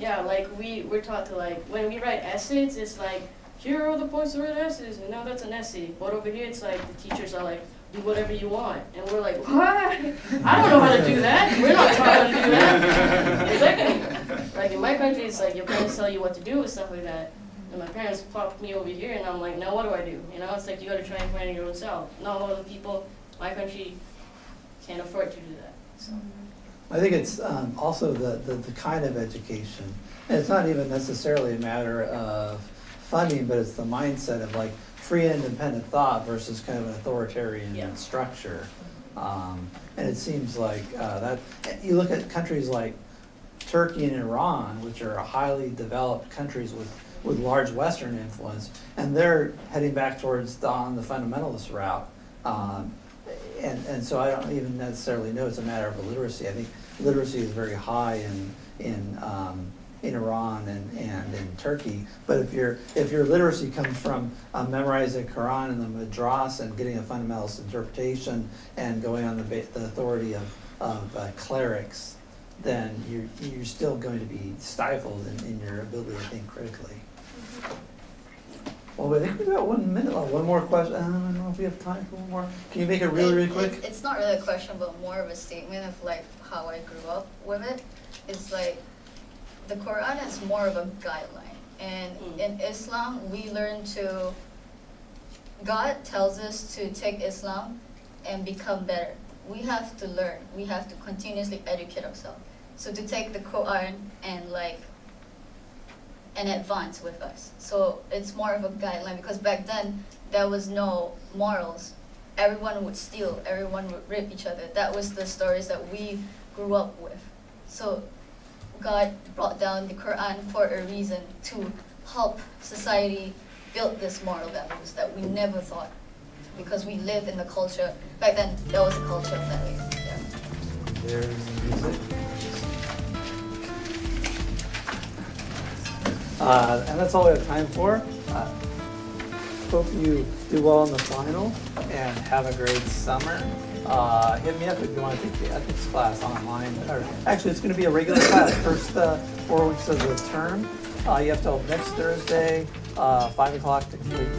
Yeah, like we're taught to like, when we write essays, it's like, here are the points to write essays, and now that's an essay. But over here, it's like the teachers are like, do whatever you want. And we're like, what? I don't know how to do that. We're not taught how to do that. Exactly. Like in my country, it's like your parents tell you what to do and stuff like that. And my parents plopped me over here, and I'm like, now what do I do? It's like you got to try and find it your own self. Not a lot of people, my country, can't afford to do that. So. I think it's also the kind of education. And it's not even necessarily a matter of funding, but it's the mindset of like free and independent thought versus kind of an authoritarian structure. And it seems like that you look at countries like Turkey and Iran, which are highly developed countries with large Western influence, and they're heading back towards on the fundamentalist route. And so I don't even necessarily know it's a matter of illiteracy. I think literacy is very high in Iran and in Turkey. But if your literacy comes from memorizing the Quran and the Madras and getting a fundamentalist interpretation and going on the authority of clerics, then you're still going to be stifled in your ability to think critically. Well, I think we've got 1 minute left. One more question. I don't know if we have time for one more. Can you make it really quick? It's not really a question, but more of a statement of like how I grew up with it. It's like the Quran is more of a guideline. And in Islam, we learn to, God tells us to take Islam and become better. We have to learn. We have to continuously educate ourselves. So to take the Quran and advance with us. So it's more of a guideline because back then there was no morals. Everyone would steal, everyone would rape each other. That was the stories that we grew up with. So God brought down the Quran for a reason, to help society build this moral values that we never thought, because we lived in the culture. Back then, there was a culture of that way. Yeah. There's music. And that's all we have time for. Hope you do well in the final and have a great summer. Hit me up if you want to take the ethics class online. Or actually, it's going to be a regular class, first 4 weeks of the term. You have till next Thursday, 5 o'clock to complete